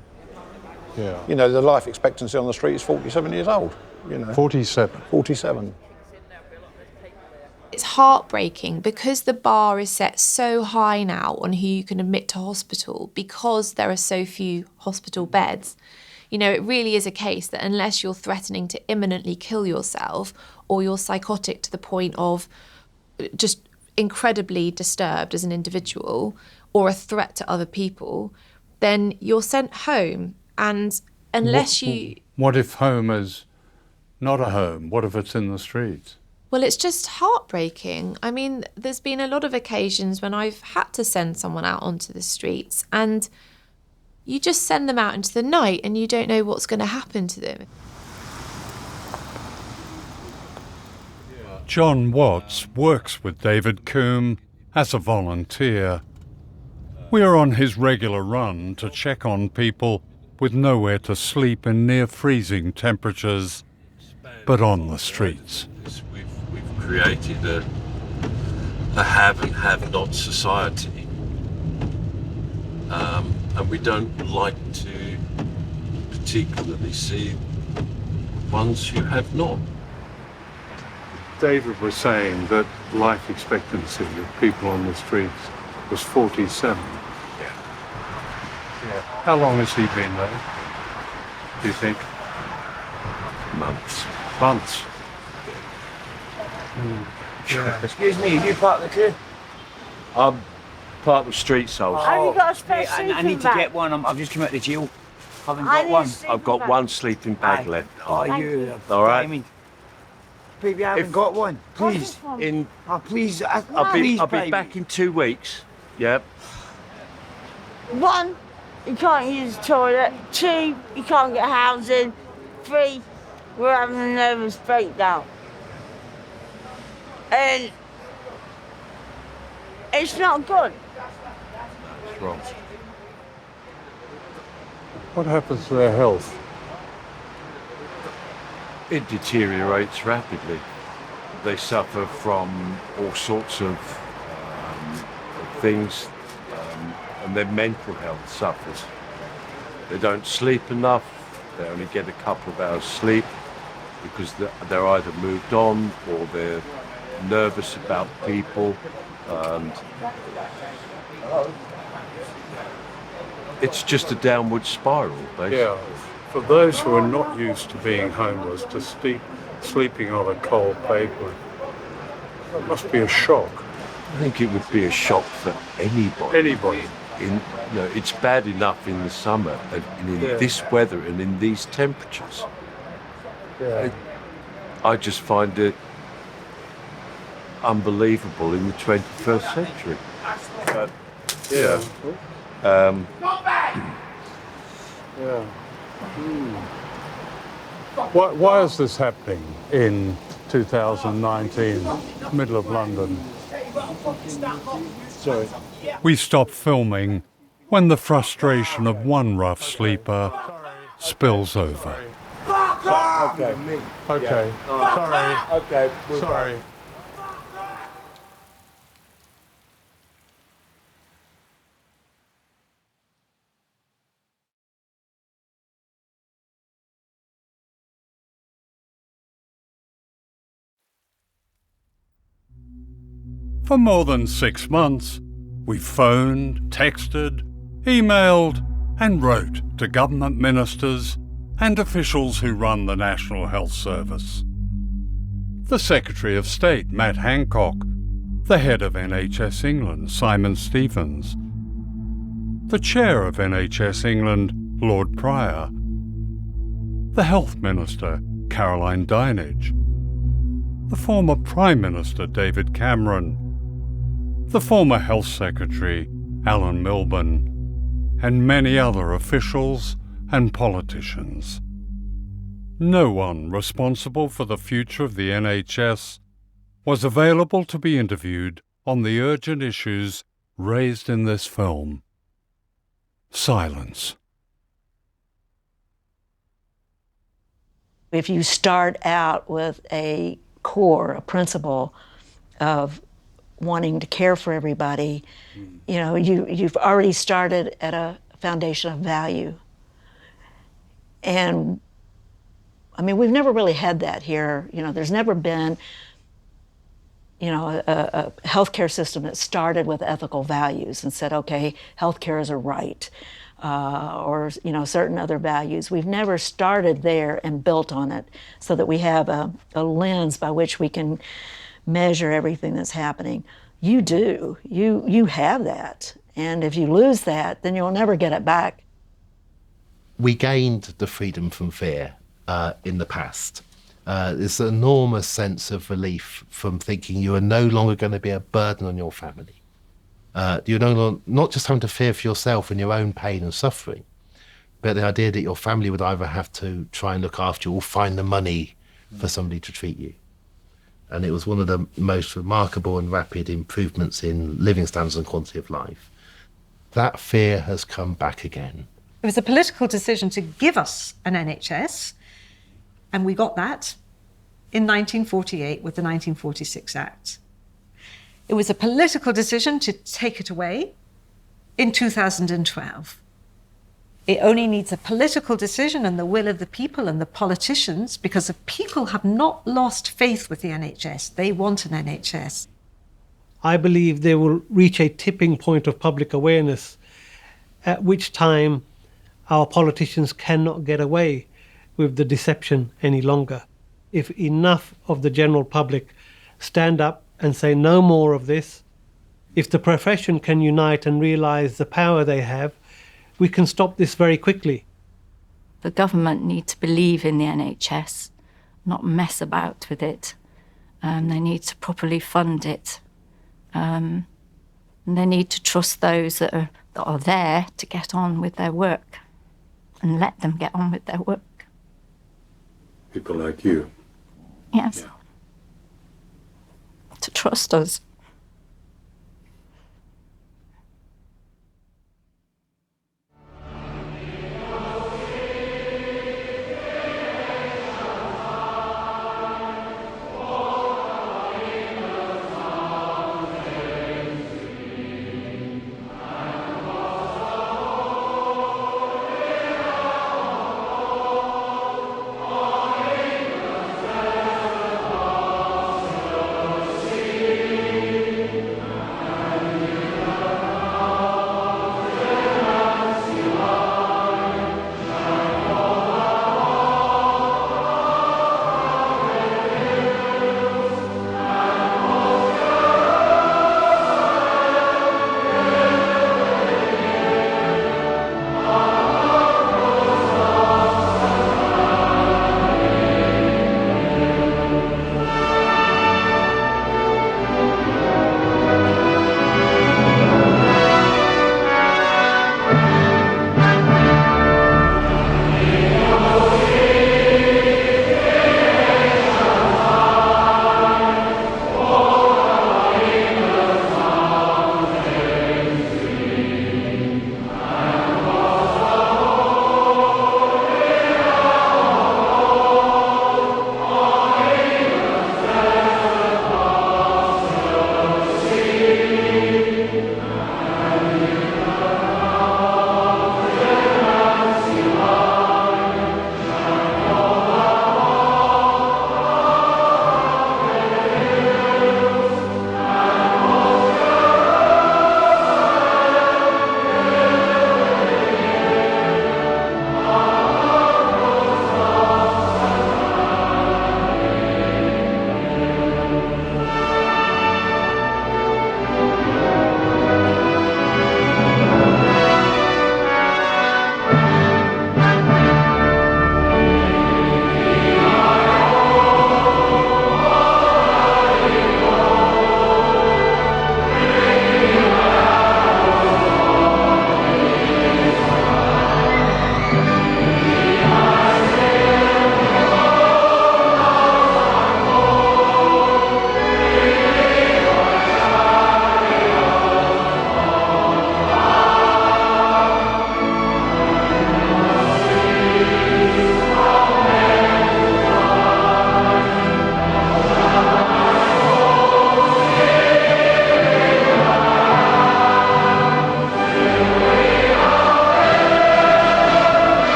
You know, the life expectancy on the street is 47 years old, you know. 47? 47. It's heartbreaking because the bar is set so high now on who you can admit to hospital because there are so few hospital beds. You know, it really is a case that unless you're threatening to imminently kill yourself, or you're psychotic to the point of just incredibly disturbed as an individual, or a threat to other people, then you're sent home. And unless What if home is not a home? What if it's in the streets? Well, it's just heartbreaking. I mean, there's been a lot of occasions when I've had to send someone out onto the streets, and you just send them out into the night and you don't know what's going to happen to them. John Watts works with David Coombe as a volunteer. We are on his regular run to check on people with nowhere to sleep in near freezing temperatures, but on the streets. We've created a have and have not society, and we don't like to particularly see ones who have not. David was saying that life expectancy of people on the streets was 47. Yeah. How long has he been there, do you think? Months. Months. Yeah. Excuse me, are you part of the crew? I'm part of Street Souls. Have you got a spare I need to sleeping get one. I've just come out of the jail. Haven't I got need one. a sleeping I've got bag. one sleeping bag left. Oh, you. All right. I mean, baby, I haven't got one. Please. In Oh, please. I'll be back in 2 weeks. Yep. One, you can't use the toilet. Two, you can't get housing. Three, we're having a nervous breakdown. And it's not good. What's wrong? What happens to their health? It deteriorates rapidly. They suffer from all sorts of things, and their mental health suffers. They don't sleep enough. They only get a couple of hours sleep because they're either moved on or they're nervous about people, and it's just a downward spiral, basically. Yeah. For those who are not used to being homeless, to sleeping on a cold pavement, that must be a shock. I think it would be a shock for anybody. Anybody. It's bad enough in the summer, and in this weather and in these temperatures. Yeah. I just find it unbelievable in the 21st century. But, Yeah. Yeah. Why is this happening in 2019, middle of London? Sorry. We stop filming when the frustration of one rough sleeper spills over. Okay. Okay. Yeah. Sorry. Okay. Sorry. For more than 6 months, we phoned, texted, emailed, and wrote to government ministers and officials who run the National Health Service. The Secretary of State, Matt Hancock, the head of NHS England, Simon Stephens, the chair of NHS England, Lord Pryor, the Health Minister, Caroline Dinenage, the former Prime Minister, David Cameron, the former Health Secretary, Alan Milburn, and many other officials and politicians. No one responsible for the future of the NHS was available to be interviewed on the urgent issues raised in this film. Silence. If you start out with a core, a principle of wanting to care for everybody, you've already started at a foundation of value. And I mean, we've never really had that here. There's never been, a healthcare system that started with ethical values and said, okay, healthcare is a right. or certain other values. We've never started there and built on it so that we have a lens by which we can measure everything that's happening. You do. You have that. And if you lose that, then you'll never get it back. We gained the freedom from fear in the past. This enormous sense of relief from thinking you are no longer going to be a burden on your family. You're not just having to fear for yourself and your own pain and suffering, but the idea that your family would either have to try and look after you or find the money for somebody to treat you. And it was one of the most remarkable and rapid improvements in living standards and quality of life. That fear has come back again. It was a political decision to give us an NHS, and we got that in 1948 with the 1946 Act. It was a political decision to take it away in 2012. It only needs a political decision and the will of the people and the politicians, because the people have not lost faith with the NHS. They want an NHS. I believe they will reach a tipping point of public awareness, at which time our politicians cannot get away with the deception any longer. If enough of the general public stand up and say no more of this, if the profession can unite and realise the power they have, we can stop this very quickly. The government need to believe in the NHS, not mess about with it. They need to properly fund it. And they need to trust those that are there to get on with their work and let them get on with their work. People like you. Yes. Yeah. To trust us.